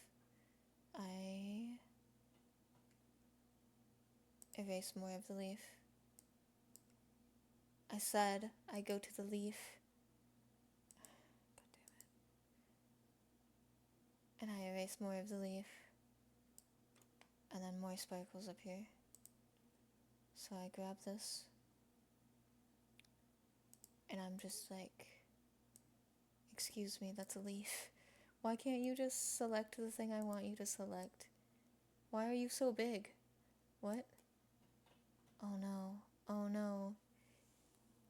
I erase more of the leaf. I said I go to the leaf. God damn it. And I erase more of the leaf. And then more sparkles appear. So I grab this. And I'm just like, excuse me, that's a leaf. Why can't you just select the thing I want you to select? Why are you so big? What? Oh no. Oh no.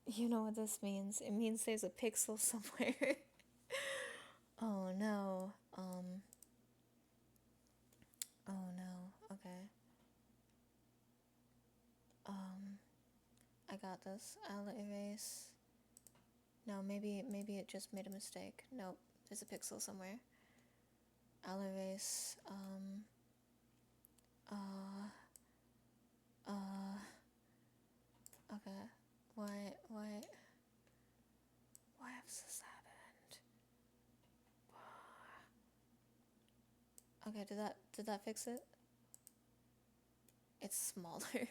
You know what this means. It means there's a pixel somewhere. Oh no. Oh no. Okay. I got this. I'll erase. No, maybe it just made a mistake. Nope. There's a pixel somewhere. I'll erase, okay. Why has this happened? Okay, did that fix it? It's smaller.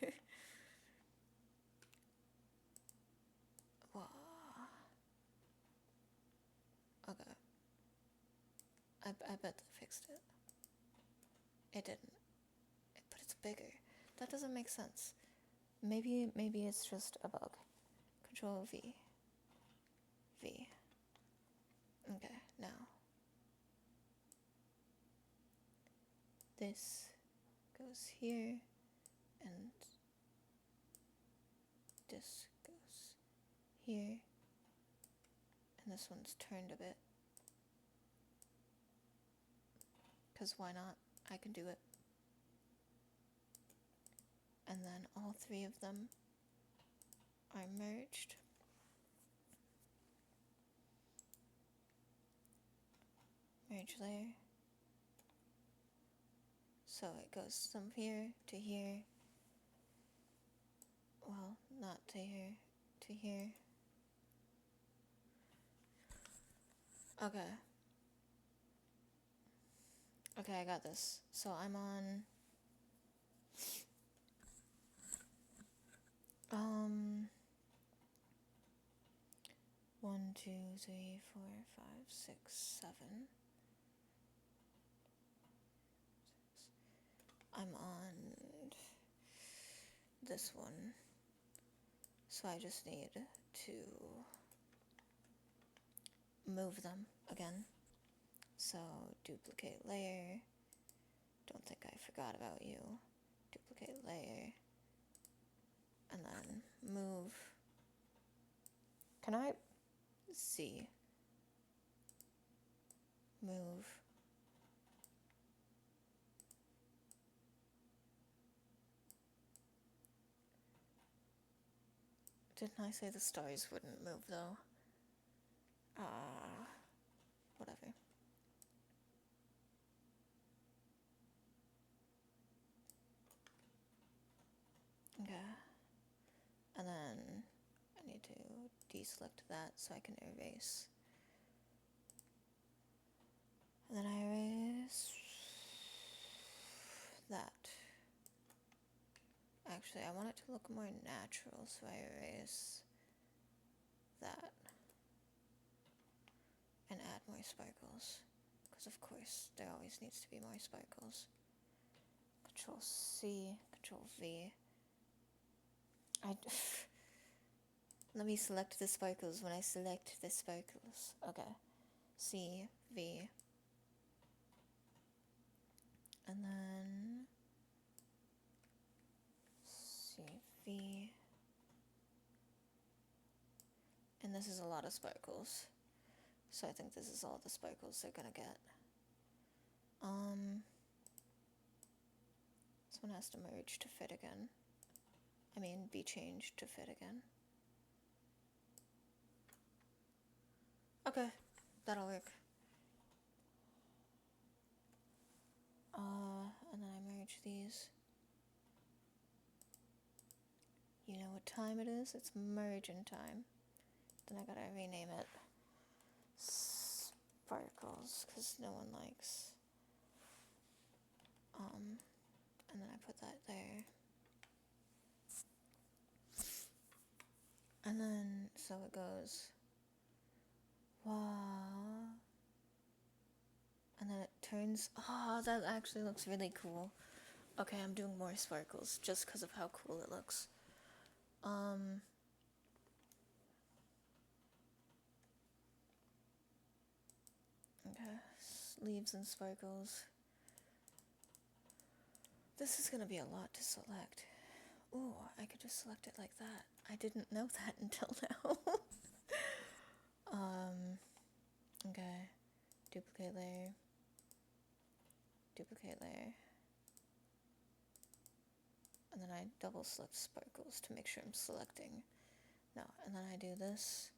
Okay. I bet that fixed it. It didn't. But it's bigger. That doesn't make sense. Maybe it's just a bug. Control V. V. Okay, now. This goes here, and this goes here, and this one's turned a bit. Because why not? I can do it. And then all three of them are merged. Merge layer. So it goes from here to here. Well, not to here, to here. Okay. Okay, I got this. So I'm on... 1, 2, 3, 4, 5, 6, 7. I'm on this one. So I just need to move them again. So duplicate layer. Don't think I forgot about you. Duplicate layer. And then move. Can I see? Move. Didn't I say the stars wouldn't move though? Whatever. Okay. And then I need to deselect that so I can erase. And then I erase that. Actually, I want it to look more natural, so I erase that. And add more sparkles. Because of course, there always needs to be more sparkles. Control C, Control V. Let me select the sparkles when I select the sparkles. Okay. C, V. And then C, V. And this is a lot of sparkles. So I think this is all the sparkles they're gonna get. This one has to merge to fit again. I mean, be changed to fit again. Okay, that'll work. And then I merge these. You know what time it is? It's merging time. Then I gotta rename it Sparkles, because no one likes. And then I put that there. And then, so it goes, wow. And then it turns, that actually looks really cool. Okay, I'm doing more sparkles, just because of how cool it looks. Okay, leaves and sparkles. This is gonna be a lot to select. Ooh, I could just select it like that. I didn't know that until now. Okay, duplicate layer, duplicate layer. And then I double select sparkles to make sure I'm selecting. No, and then I do this,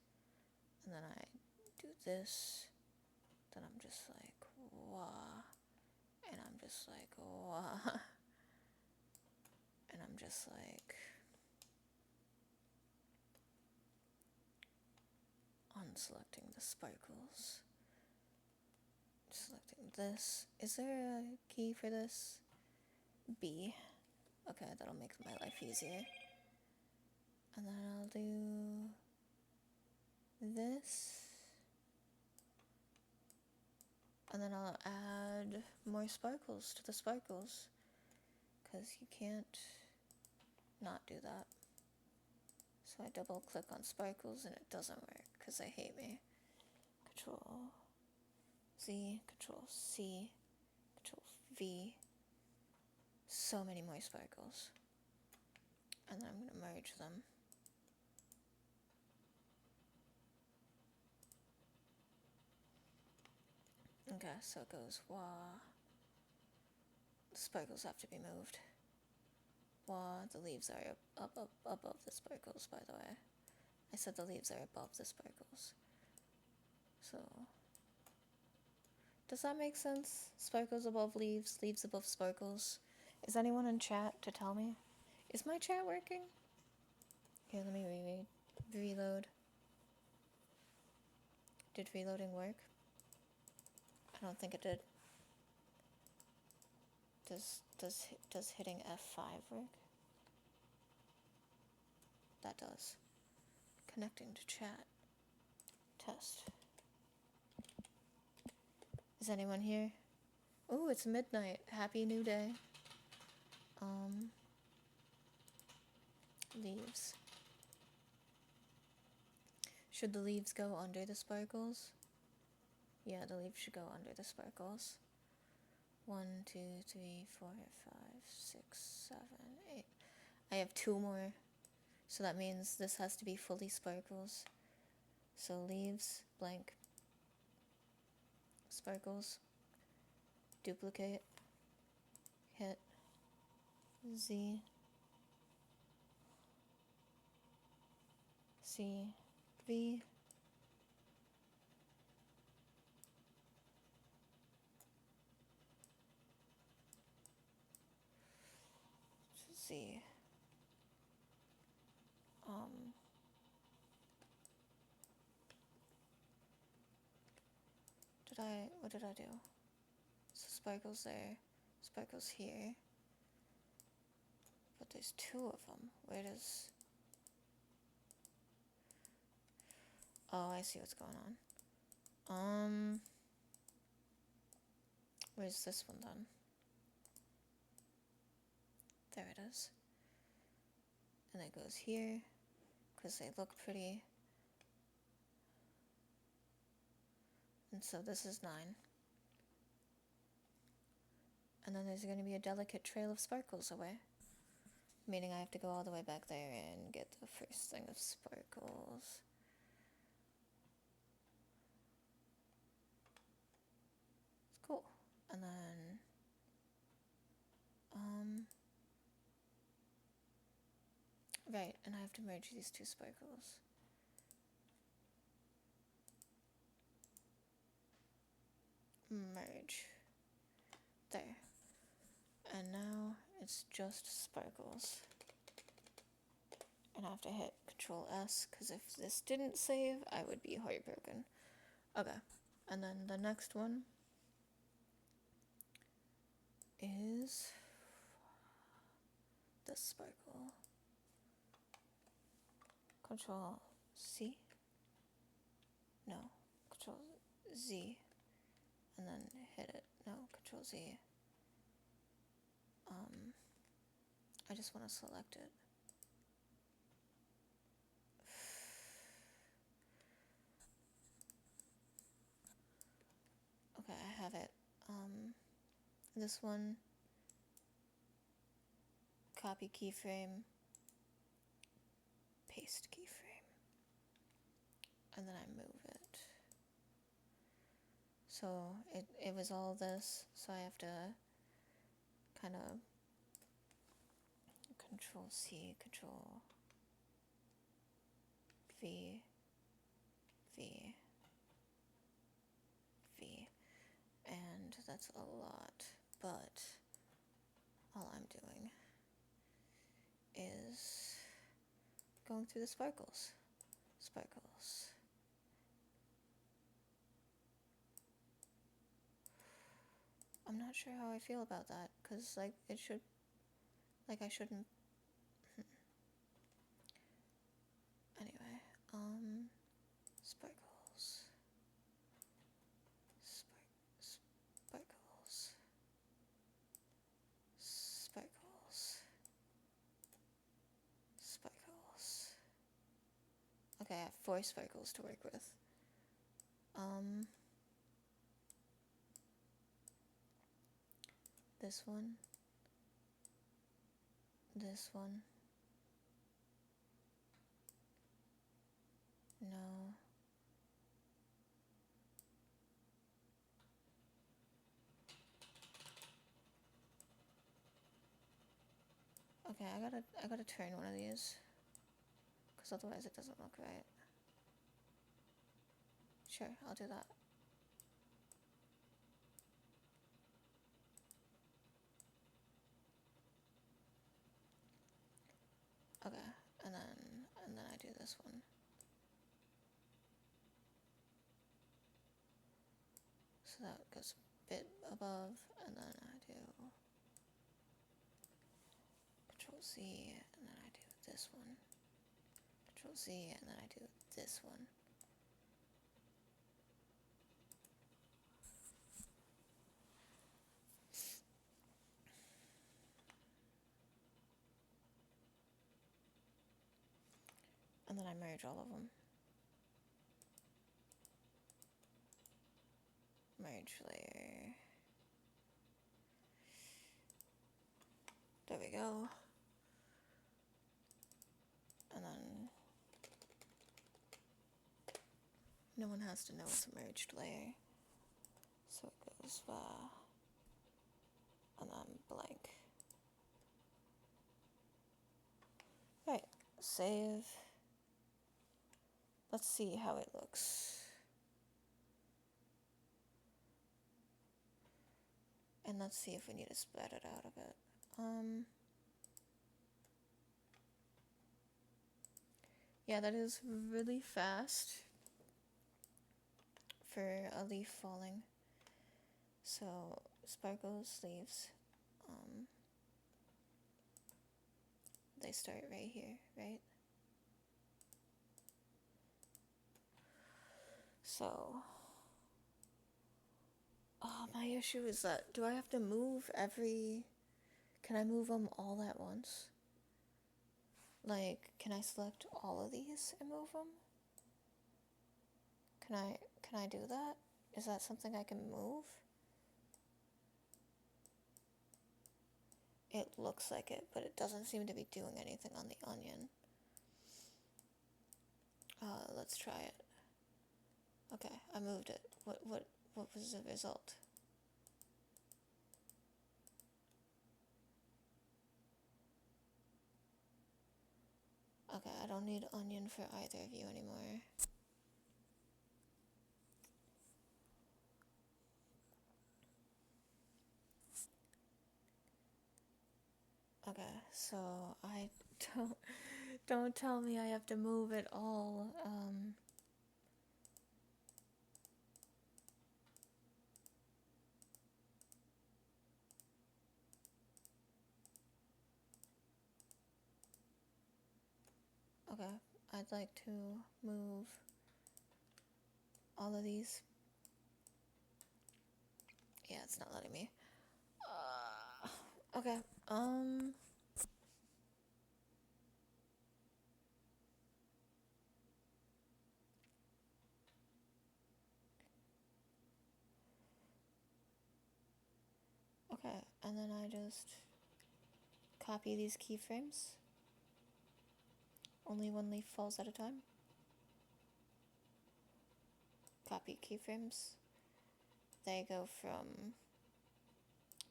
and then I do this, then I'm just like, wah, and I'm just like, wah, and I'm just like, unselecting the sparkles, selecting this. Is there a key for this? B. Okay, that'll make my life easier. And then I'll do this. And then I'll add more sparkles to the sparkles. Because you can't not do that. So I double click on sparkles and it doesn't work because I hate me. Control Z, Control C, Control V. So many more sparkles. And then I'm going to merge them. Okay, so it goes wah. The sparkles have to be moved. Wah, the leaves are up above the sparkles, by the way. I said the leaves are above the sparkles. So Does that make sense? Sparkles above leaves, leaves above sparkles. Is anyone in chat to tell me? Is my chat working? Here, let me reload. Did reloading work? I don't think it did. Does hitting F5 work? That does. Connecting to chat. Test. Is anyone here? Oh, it's midnight. Happy new day. Leaves. Should the leaves go under the sparkles? Yeah, the leaves should go under the sparkles. 1, 2, 3, 4, 5, 6, 7, 8. I have 2 more. So that means this has to be fully sparkles. So leaves, blank, sparkles, duplicate, hit, Z, C, V, Z, what did I do? So sparkles there, sparkles here, but there's 2 of them. Where does, oh, I see what's going on. Where's this one then? There it is. And it goes here, because they look pretty. And so this is 9. And then there's going to be a delicate trail of sparkles away. Meaning I have to go all the way back there and get the first thing of sparkles. It's cool. And then, right, and I have to merge these 2 sparkles. Merge. There. And now it's just sparkles. And I have to hit Control S, because if this didn't save, I would be heartbroken. Okay. And then the next one is this sparkle. Control C. No. Control Z. And then hit it. No. Control Z. I just want to select it. Okay, I have it. This one, copy keyframe, paste keyframe, and then I move it. So it was all this, so I have to kind of Control C, Control V, V, V, and that's a lot, but all I'm doing is going through the sparkles. Sparkles. I'm not sure how I feel about that, because, like, it should, like, I shouldn't, anyway, sparkles, sparkles, sparkles, sparkles. Okay, I have 4 sparkles to work with. This one, this one, no, okay, I gotta turn one of these, because otherwise it doesn't look right. Sure, I'll do that. Okay, and then I do this one. So that goes a bit above, and then I do Control Z, and then I do this one. Control Z, and then I do this one. And then I merge all of them. Merge layer. There we go. And then no one has to know it's a merged layer. So it goes and then blank. Right, save. Let's see how it looks. And let's see if we need to spread it out a bit. Yeah, that is really fast for a leaf falling. So sparkles, leaves, they start right here, right? So, my issue is that, do I have to move can I move them all at once? Like, can I select all of these and move them? Can I do that? Is that something I can move? It looks like it, but it doesn't seem to be doing anything on the onion. Let's try it. Okay, I moved it. What was the result? Okay, I don't need onion for either of you anymore. Okay, so I don't tell me I have to move it all. Okay, I'd like to move all of these. Yeah, it's not letting me. Okay, okay, and then I just copy these keyframes. Only one leaf falls at a time. Copy keyframes. They go from...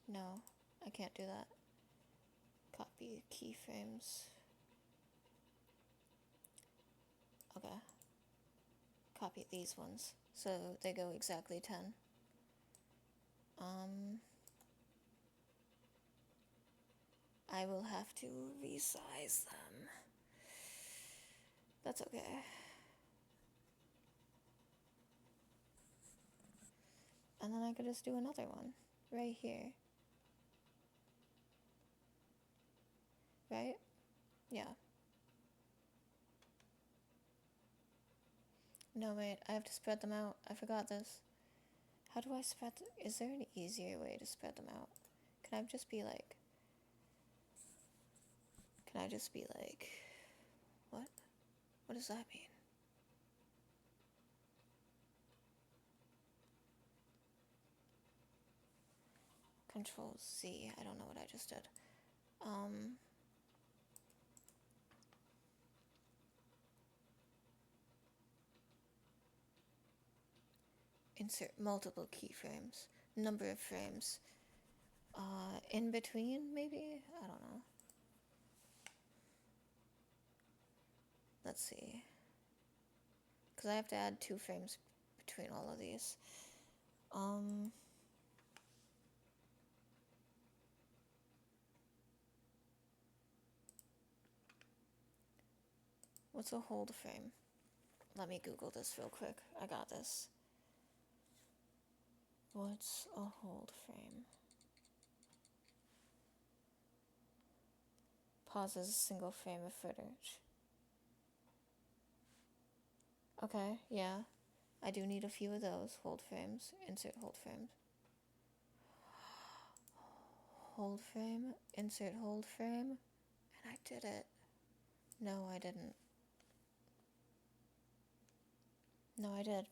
No, I can't do that. Copy keyframes. Okay. Copy these ones. So they go exactly 10. I will have to resize them. That's okay. And then I could just do another one right here. Right? Yeah. No, wait, I have to spread them out. I forgot this. How do I spread is there an easier way to spread them out? Can I just be like... What? What does that mean? Control Z. I don't know what I just did. Insert multiple keyframes. Number of frames. In between, maybe? I don't know. Let's see. Because I have to add 2 frames between all of these. What's a hold frame? Let me Google this real quick. I got this. What's a hold frame? Pauses a single frame of footage. Okay, yeah. I do need a few of those. Hold frames. Insert hold frames. Hold frame. Insert hold frame. And I did it. No, I didn't. No, I did.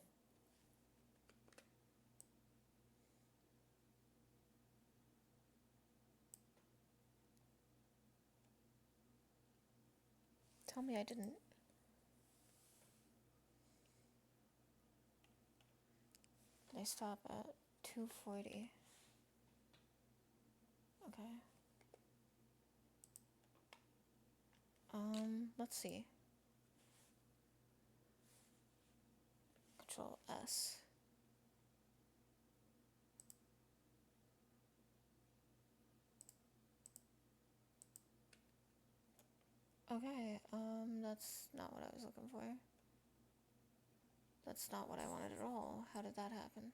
Tell me I didn't. They stop at 240. Okay. Let's see. Control S. Okay, that's not what I was looking for. That's not what I wanted at all. How did that happen?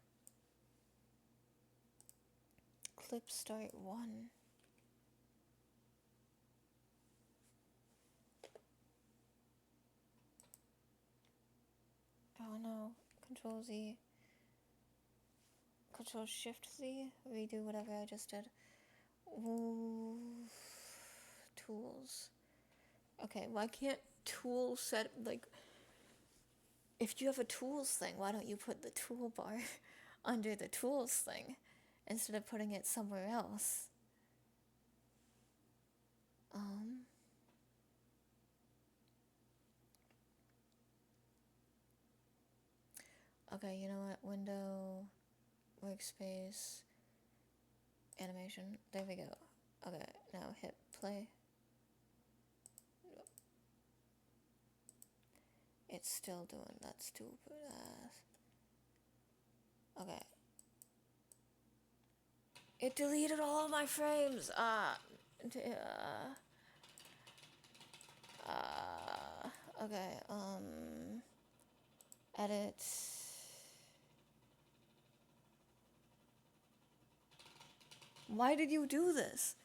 Clip start 1. Oh no. Control Z. Control Shift Z. Redo whatever I just did. Ooh. Tools. Okay, why can't tool set, like, if you have a tools thing, why don't you put the toolbar under the tools thing instead of putting it somewhere else? Okay, you know what? Window, workspace, animation. There we go. Okay, now hit play. It's still doing that stupid ass. Okay. It deleted all of my frames. Okay, edit. Why did you do this?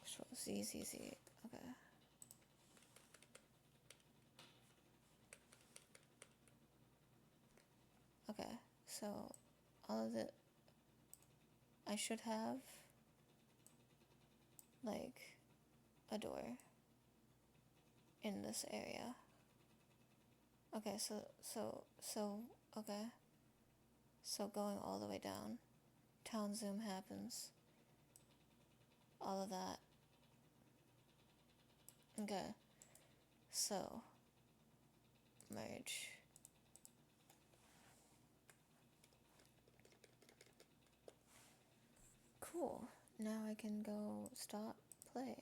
Control Z, Z, Z. Okay. Okay, so all of it, I should have like a door in this area. Okay, okay. So going all the way down, town zoom happens. All of that. Okay, so merge. Cool. Now I can go stop play.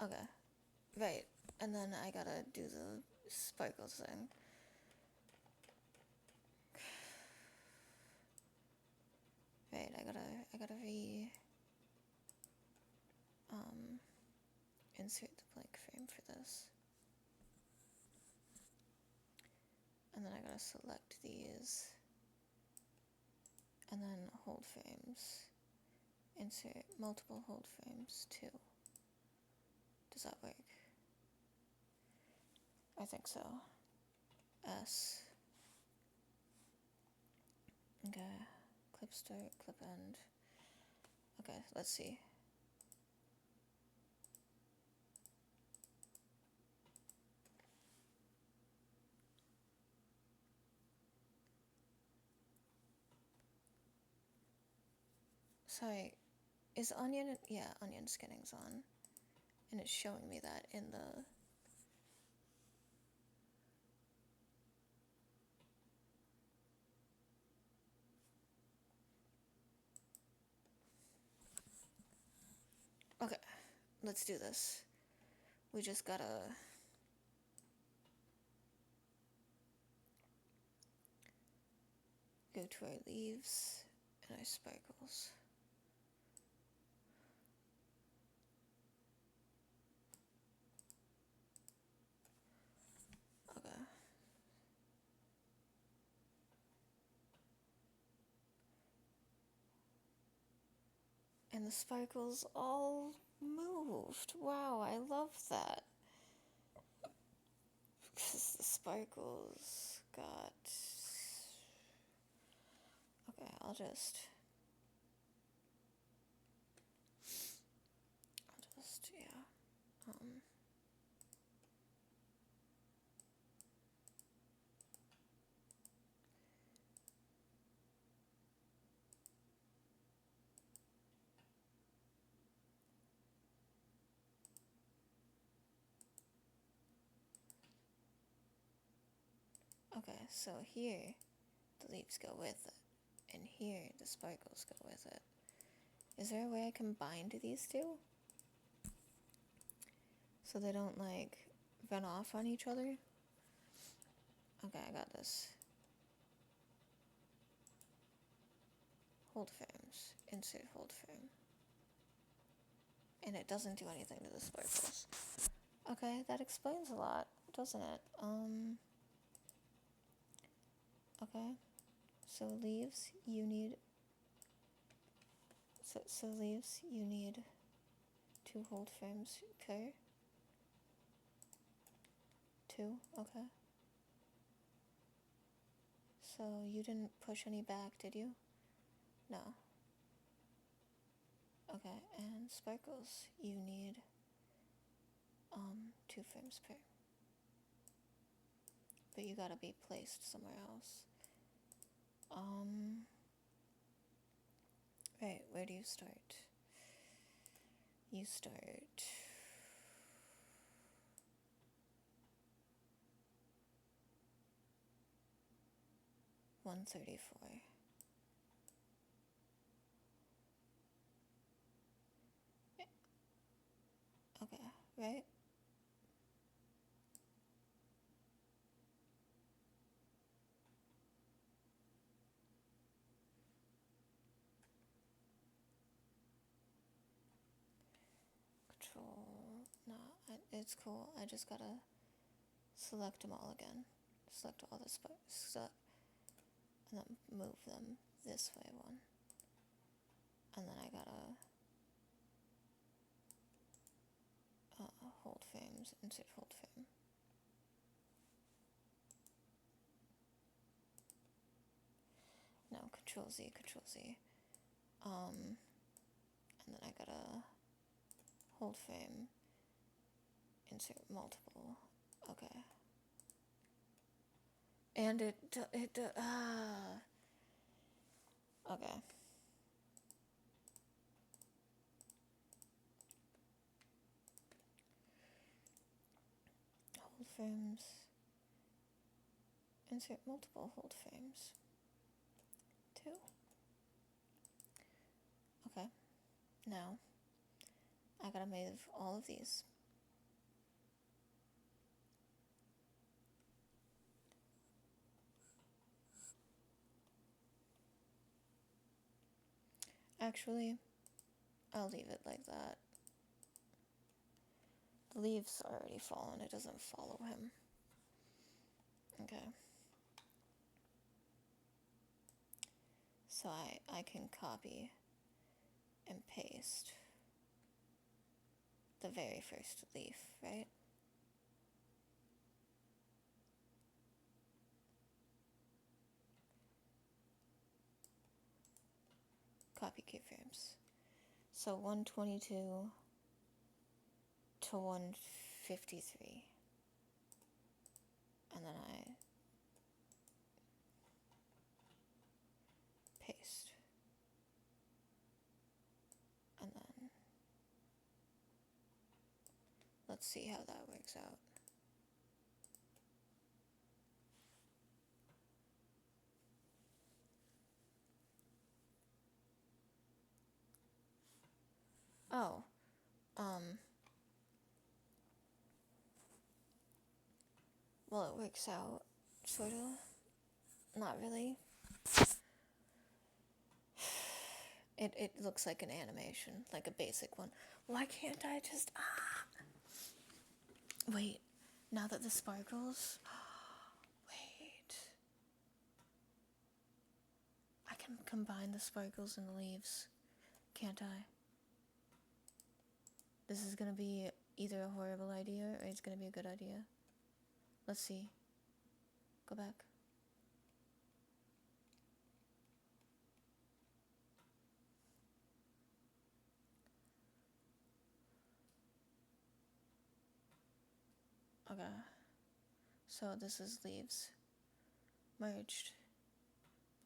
Okay. Right. And then I gotta do the sparkles thing. Right, I gotta insert the blank frame for this. And then I gotta select these. And then hold frames. Insert multiple hold frames too. Does that work? I think so. S. Okay. Clip start, clip end. Okay, let's see. Sorry, is onion, yeah, onion skinning's on. And it's showing me that in the... Okay, let's do this. We just gotta... go to our leaves and our sparkles. Okay. And the sparkles all moved. Wow, I love that. Because the sparkles got... Okay, I'll just, yeah. Okay, so here the leaves go with it, and here the sparkles go with it. Is there a way I can bind these two? So they don't, like, run off on each other? Okay, I got this. Hold frames. Insert hold frame. And it doesn't do anything to the sparkles. Okay, that explains a lot, doesn't it? Okay. So leaves, you need... So leaves, you need 2 hold frames per? 2? Okay. So you didn't push any back, did you? No. Okay, and sparkles, you need 2 frames per. But you gotta be placed somewhere else. Right, where do you start? You start... 134. Okay, right? Control... No, it's cool. I just gotta select them all again. Select all the sparks. And then move them this way 1. And then I gotta... hold frames, insert hold frame. No, Control Z, Control Z. And then I gotta hold frame, insert multiple. Okay. And it okay. Hold frames, insert multiple hold frames. 2. Okay. Now, I gotta move all of these. Actually, I'll leave it like that. The leaves are already fallen, it doesn't follow him. Okay. So I can copy and paste the very first leaf, right? Copy keyframes. So 122 to 153. And then I paste. And then let's see how that works out. Oh, well, it works out, sort of. Not really. It looks like an animation, like a basic one. Why can't I just... Wait, now that the sparkles... Wait... I can combine the sparkles and the leaves, can't I? This is gonna be either a horrible idea or it's gonna be a good idea. Let's see. Go back. Okay. So this is leaves. Merged.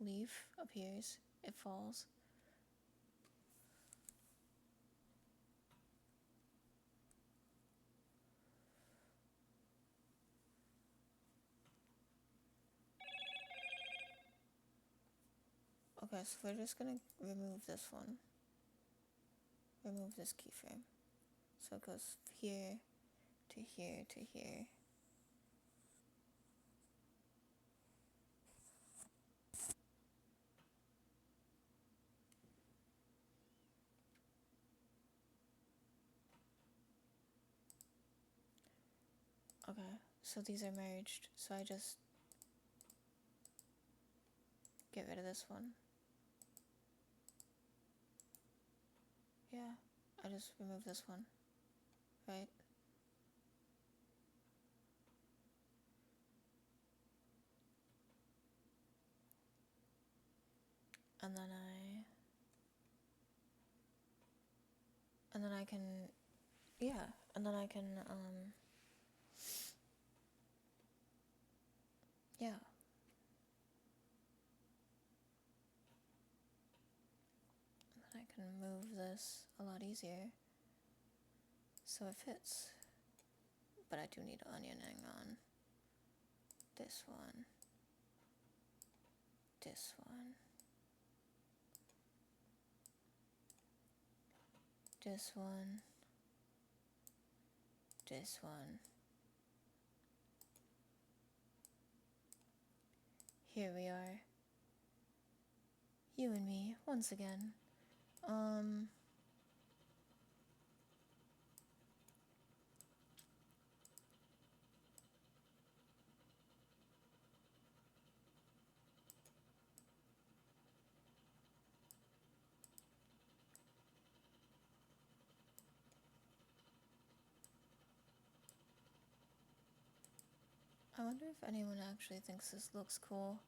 Leaf appears. It falls. Okay, so we're just gonna remove this one. Remove this keyframe. So it goes here to here to here. Okay, so these are merged. So I just get rid of this one. Yeah, I just remove this one, right? And then I can, yeah, and then I can, yeah. And then I can move this a lot easier so it fits. But I do need onioning on this one, this one, this one, this one. Here we are. You and me, once again. I wonder if anyone actually thinks this looks cool.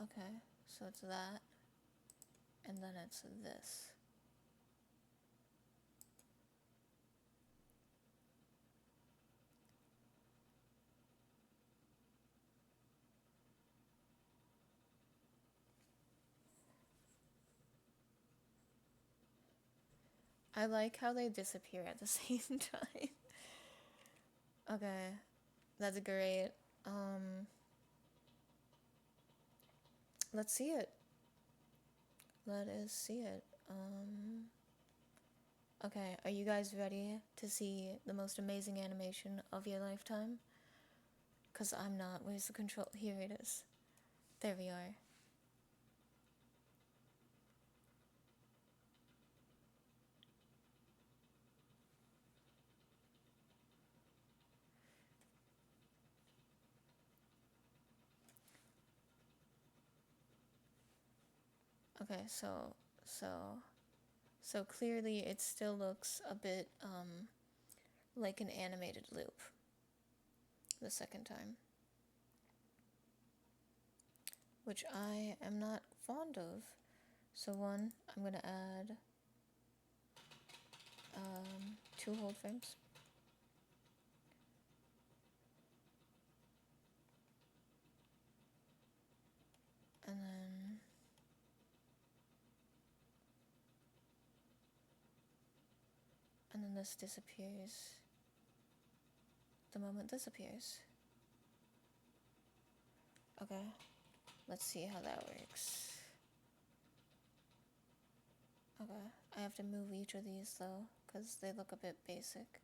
Okay, so it's that, and then it's this. I like how they disappear at the same time. Okay, that's great. Let's see it. Let us see it. Okay, are you guys ready to see the most amazing animation of your lifetime? Because I'm not. Where's the control? Here it is. There we are. Okay, so clearly it still looks a bit like an animated loop the second time, which I am not fond of. So one, I'm gonna add 2 hold frames. And then this disappears the moment this appears. Okay, let's see how that works. Okay, I have to move each of these though, because they look a bit basic.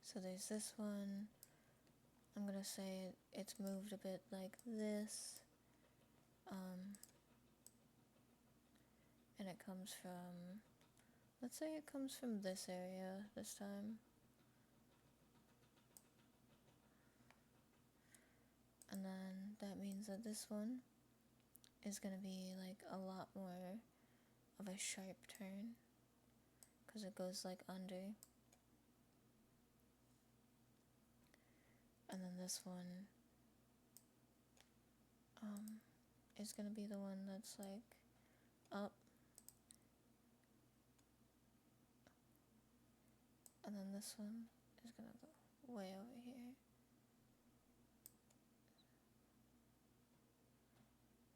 So there's this one. I'm gonna say it's moved a bit like this. And it comes from, let's say it comes from this area this time. And then that means that this one is gonna be like a lot more of a sharp turn, because it goes like under. And then this one is gonna be the one that's like up. And then this one is gonna go way over here.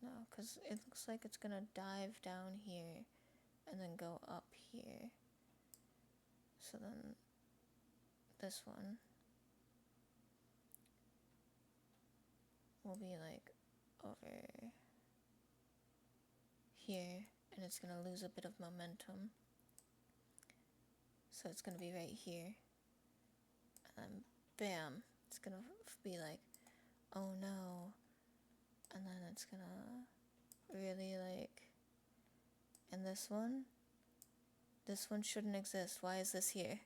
No, because it looks like it's gonna dive down here and then go up here. So then this one will be like over here, and it's gonna lose a bit of momentum. So it's gonna be right here. And then bam, it's gonna be like, oh no. And then it's gonna really like, and this one shouldn't exist. Why is this here?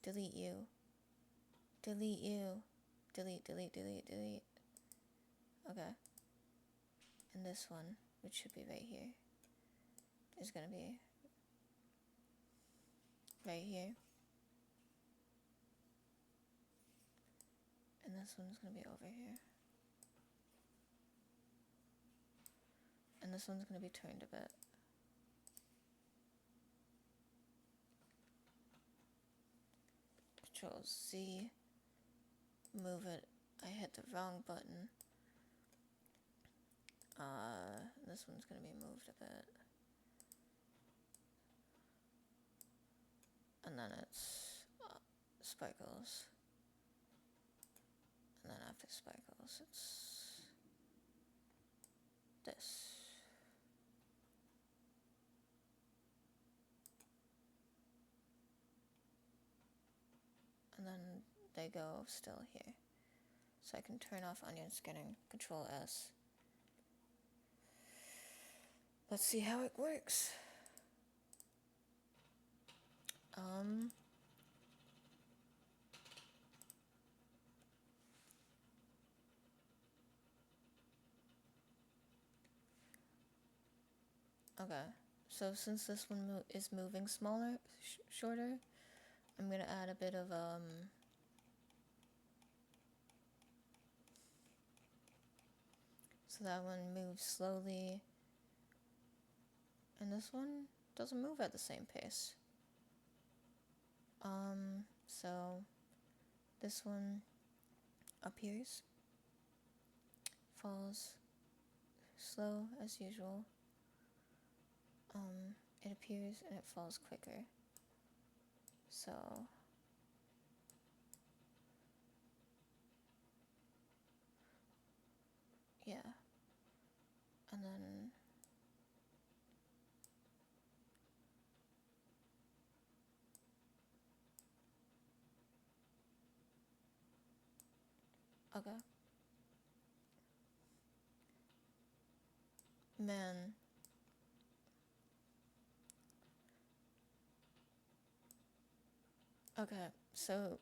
Delete you. Delete you. Delete, delete, delete, delete. Okay. And this one, which should be right here, is gonna be right here. And this one's gonna be over here. And this one's gonna be turned a bit. Control Z. Move it. I hit the wrong button. This one's gonna be moved a bit. And then it's sparkles. And then after sparkles, it's this. And then they go still here. So I can turn off onion skinning, Control S. Let's see how it works. Okay, so since this one is moving smaller, shorter, I'm gonna add a bit of, so that one moves slowly, and this one doesn't move at the same pace. So this one appears, falls slow as usual. It appears and it falls quicker. So yeah, and then okay. Man. Okay, so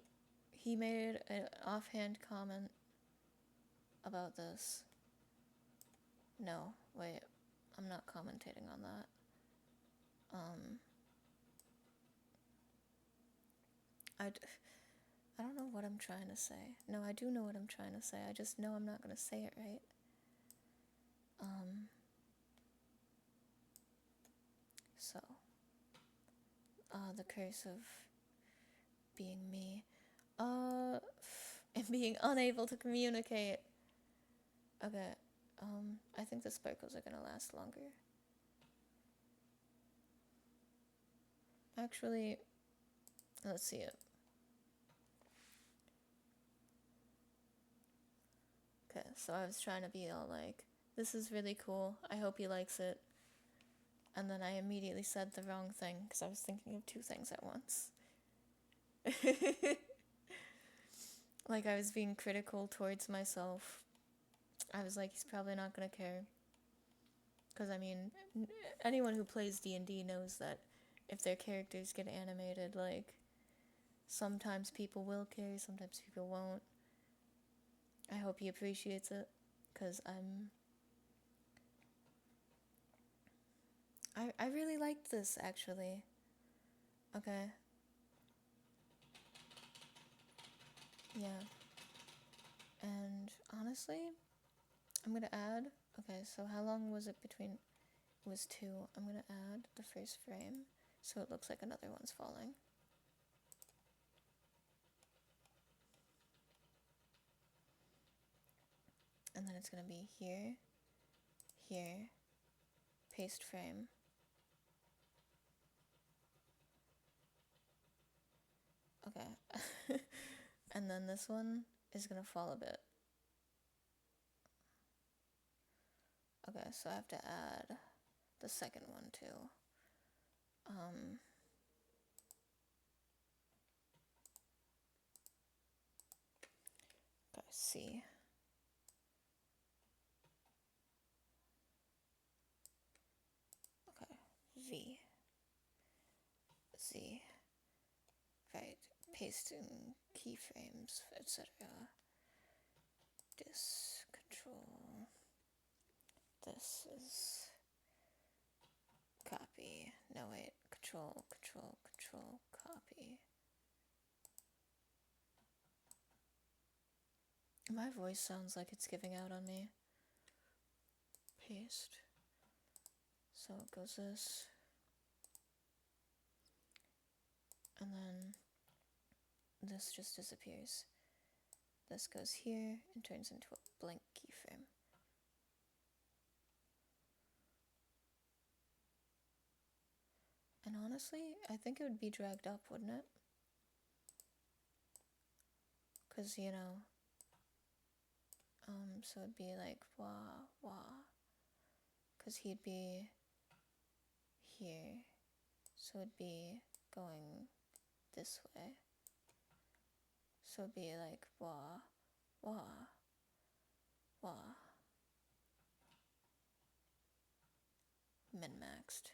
he made an offhand comment about this. No, wait, I'm not commentating on that. I don't know what I'm trying to say. No, I do know what I'm trying to say. I just know I'm not gonna say it right. So, the curse of being me. And being unable to communicate. Okay, I think the sparkles are gonna last longer. Actually, let's see it. Okay, so I was trying to be all like, This is really cool. I hope he likes it. And then I immediately said the wrong thing because I was thinking of two things at once. Like, I was being critical towards myself. I was like, he's probably not gonna care. Because, I mean, anyone who plays D&D knows that if their characters get animated, like, sometimes people will care, sometimes people won't. I hope he appreciates it, because I really liked this, actually. Okay. Yeah. And honestly, I'm gonna add, okay, so how long was it between, it was 2. I'm gonna add the first frame, so it looks like another one's falling. And then it's gonna be here, here, paste frame. Okay. And then this one is gonna fall a bit. Okay, so I have to add the second one too. Okay, C. Okay, V. Z. Right, pasting keyframes, etc. This control. This is copy. No, wait, control, control, control, copy. My voice sounds like it's giving out on me. Paste. So it goes this. And then this just disappears. This goes here and turns into a blank keyframe. And honestly, I think it would be dragged up, wouldn't it? Because, you know, so it'd be like, wah, wah. Because he'd be here. So it'd be going this way. So it'd be like, wah, wah, wah. Min-maxed.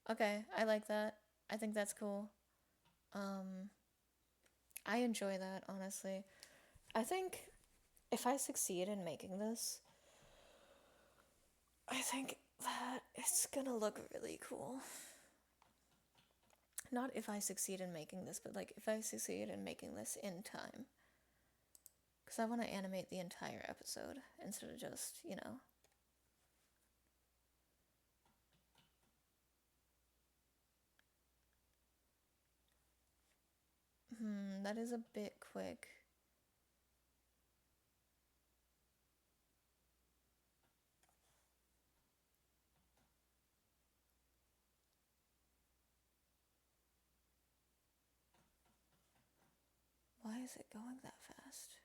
Okay, I like that. I think that's cool. I enjoy that, honestly. I think if I succeed in making this, I think that it's gonna look really cool. Not if I succeed in making this, but like if I succeed in making this in time. Because I want to animate the entire episode instead of just, you know. That is a bit quick. Why is it going that fast?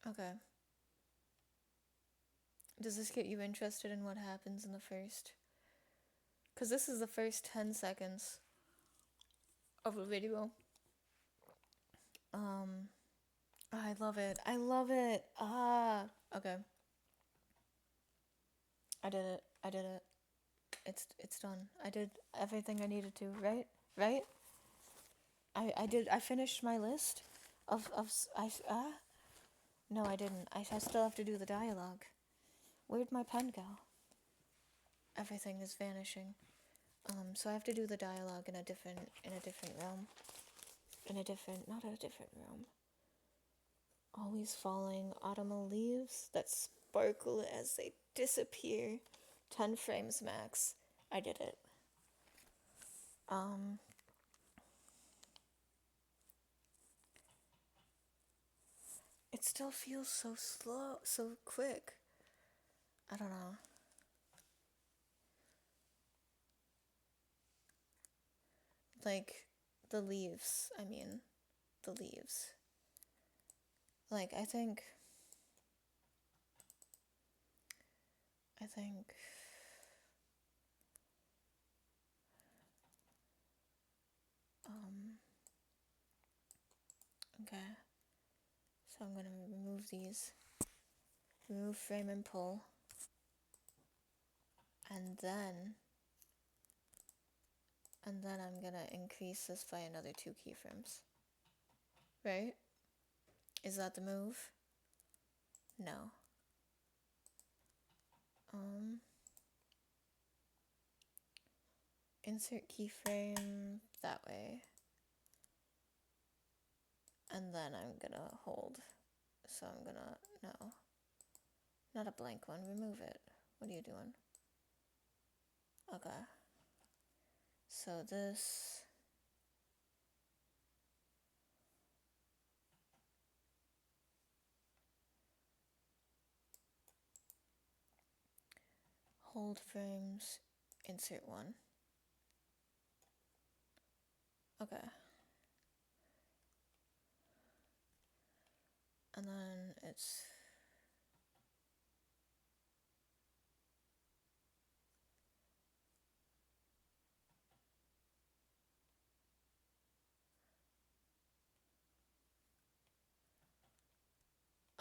Okay. Does this get you interested in what happens in the first? Because this is the first 10 seconds of a video. I love it. I love it. Okay. I did it. I did it. It's done. I did everything I needed to, right? Right? I finished my list no, I didn't. I still have to do the dialogue. Where'd my pen go? Everything is vanishing. So I have to do the dialogue in a different realm. Not a different room. Always falling autumnal leaves that sparkle as they disappear. 10 frames max. I did it. It still feels so slow, so quick. I don't know. like, the leaves, I mean, the leaves. Like, I think, okay, so I'm gonna remove these, remove frame and pull, and then I'm gonna increase this by another 2 keyframes, right? Is that the move? No. Insert keyframe that way. And then I'm gonna hold. So I'm gonna, no. Not a blank one, remove it. What are you doing? Okay. So this. Hold frames, insert one. Okay. And then it's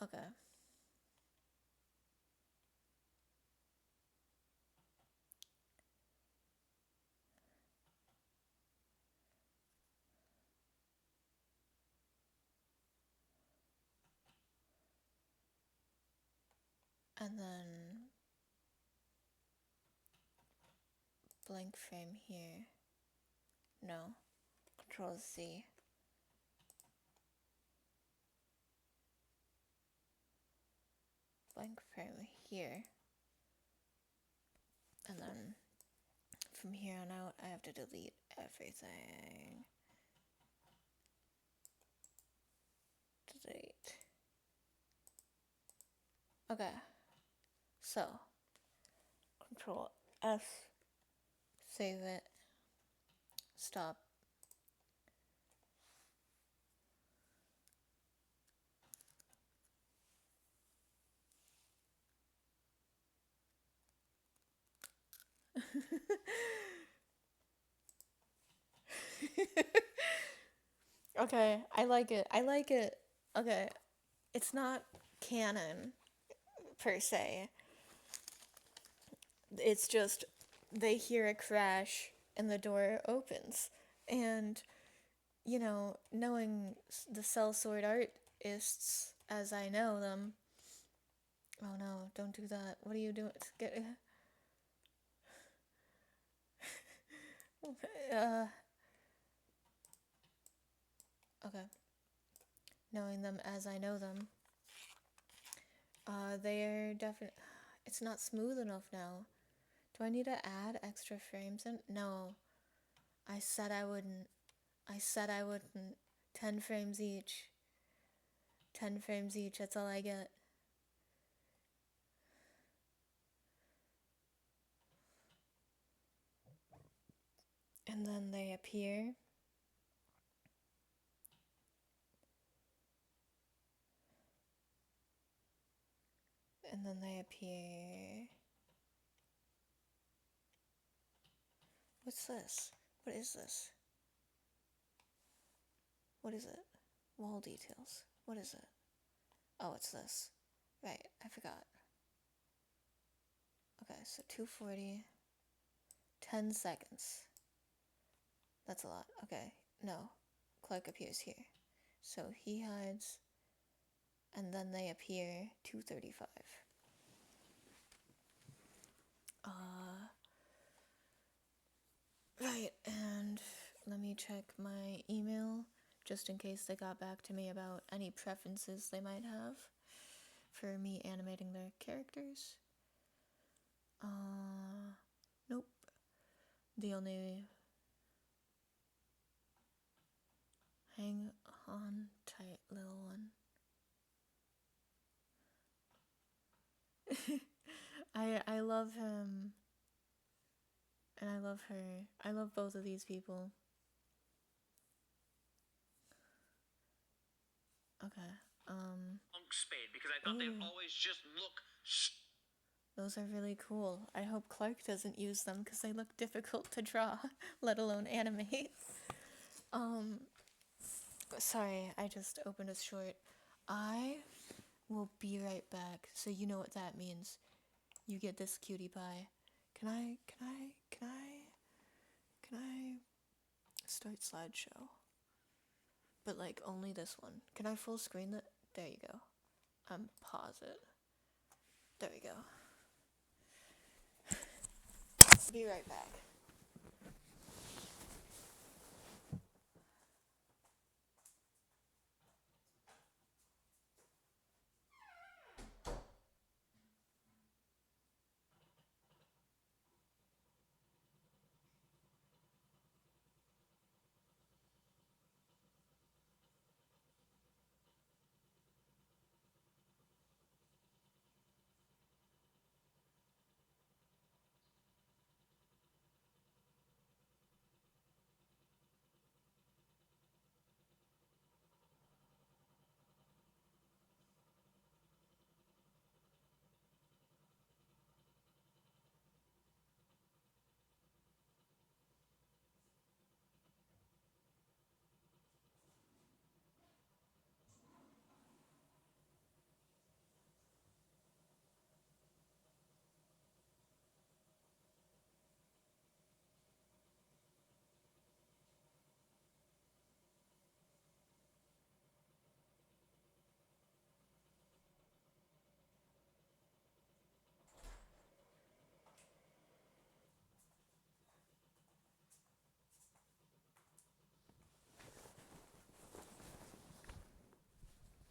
okay. And then blank frame here. No. Control Z. Blank frame here. And then from here on out, I have to delete everything. Delete. Okay. So, Control F, save it, stop. Okay, I like it. Okay, it's not canon per se. It's just they hear a crash and the door opens. And, you know, knowing the sellsword artists as I know them. Oh no, don't do that. What are you doing? Get. Okay. Knowing them as I know them. They're definitely. It's not smooth enough now. Do I need to add extra frames in? No. I said I wouldn't. 10 frames each. 10 frames each, that's all I get. And then they appear. And then they appear. What's this? What is this? What is it? Wall details. What is it? Oh, it's this. Right, I forgot. Okay, so 240. 10 seconds. That's a lot. Okay, no. Clark appears here. So he hides. And then they appear 235. Right, and let me check my email just in case they got back to me about any preferences they might have for me animating their characters. Nope. The only... Hang on tight, little one. I love him. And I love her. I love both of these people. Okay.
Spade because I thought they'd always just look.
Those are really cool. I hope Clark doesn't use them because they look difficult to draw, let alone animate. Sorry, I just opened a short. I will be right back. So you know what that means. You get this cutie pie. Can I start slideshow? But like only this one. Can I full screen that? There you go. Pause it. There we go. Be right back.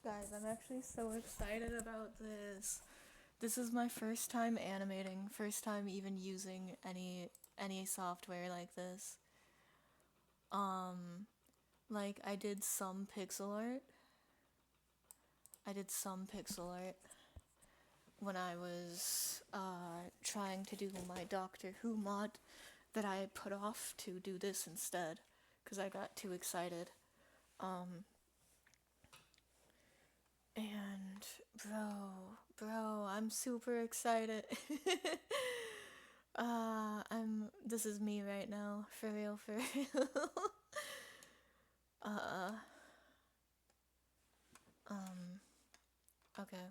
Guys, I'm actually so excited about this. This is my first time animating, first time even using any software like this. Like I did some pixel art. When I was trying to do my Doctor Who mod that I put off to do this instead because I got too excited. And bro, I'm super excited. This is me right now, for real. Okay.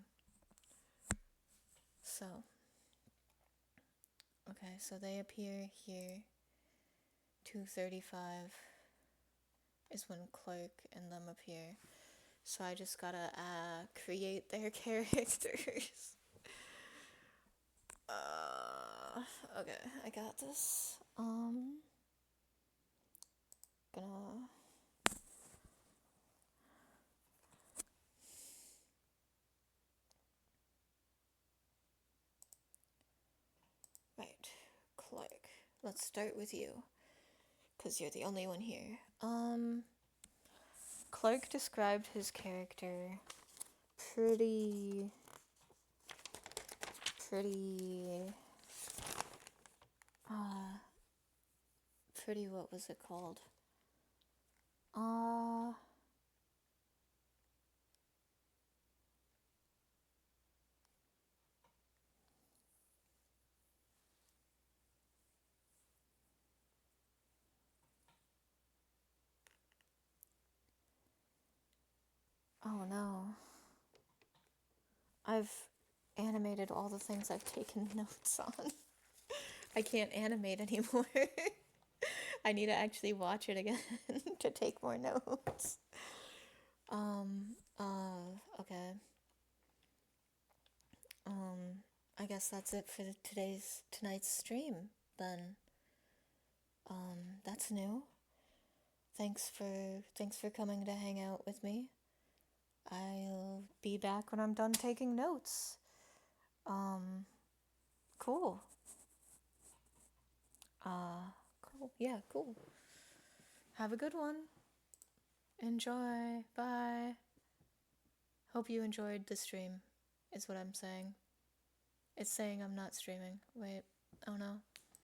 So they appear here. 2:35 is when Clark and them appear. So I just gotta create their characters. Okay, I got this. Gonna right, Clark. Let's start with you, cause you're the only one here. Clark described his character pretty what was it called? Oh no. I've animated all the things I've taken notes on. I can't animate anymore. I need to actually watch it again to take more notes. Okay. I guess that's it for tonight's stream, then. That's new. Thanks for coming to hang out with me. I'll be back when I'm done taking notes. Cool. Cool. Yeah, cool. Have a good one. Enjoy. Bye. Hope you enjoyed the stream, is what I'm saying. It's saying I'm not streaming. Wait. Oh no.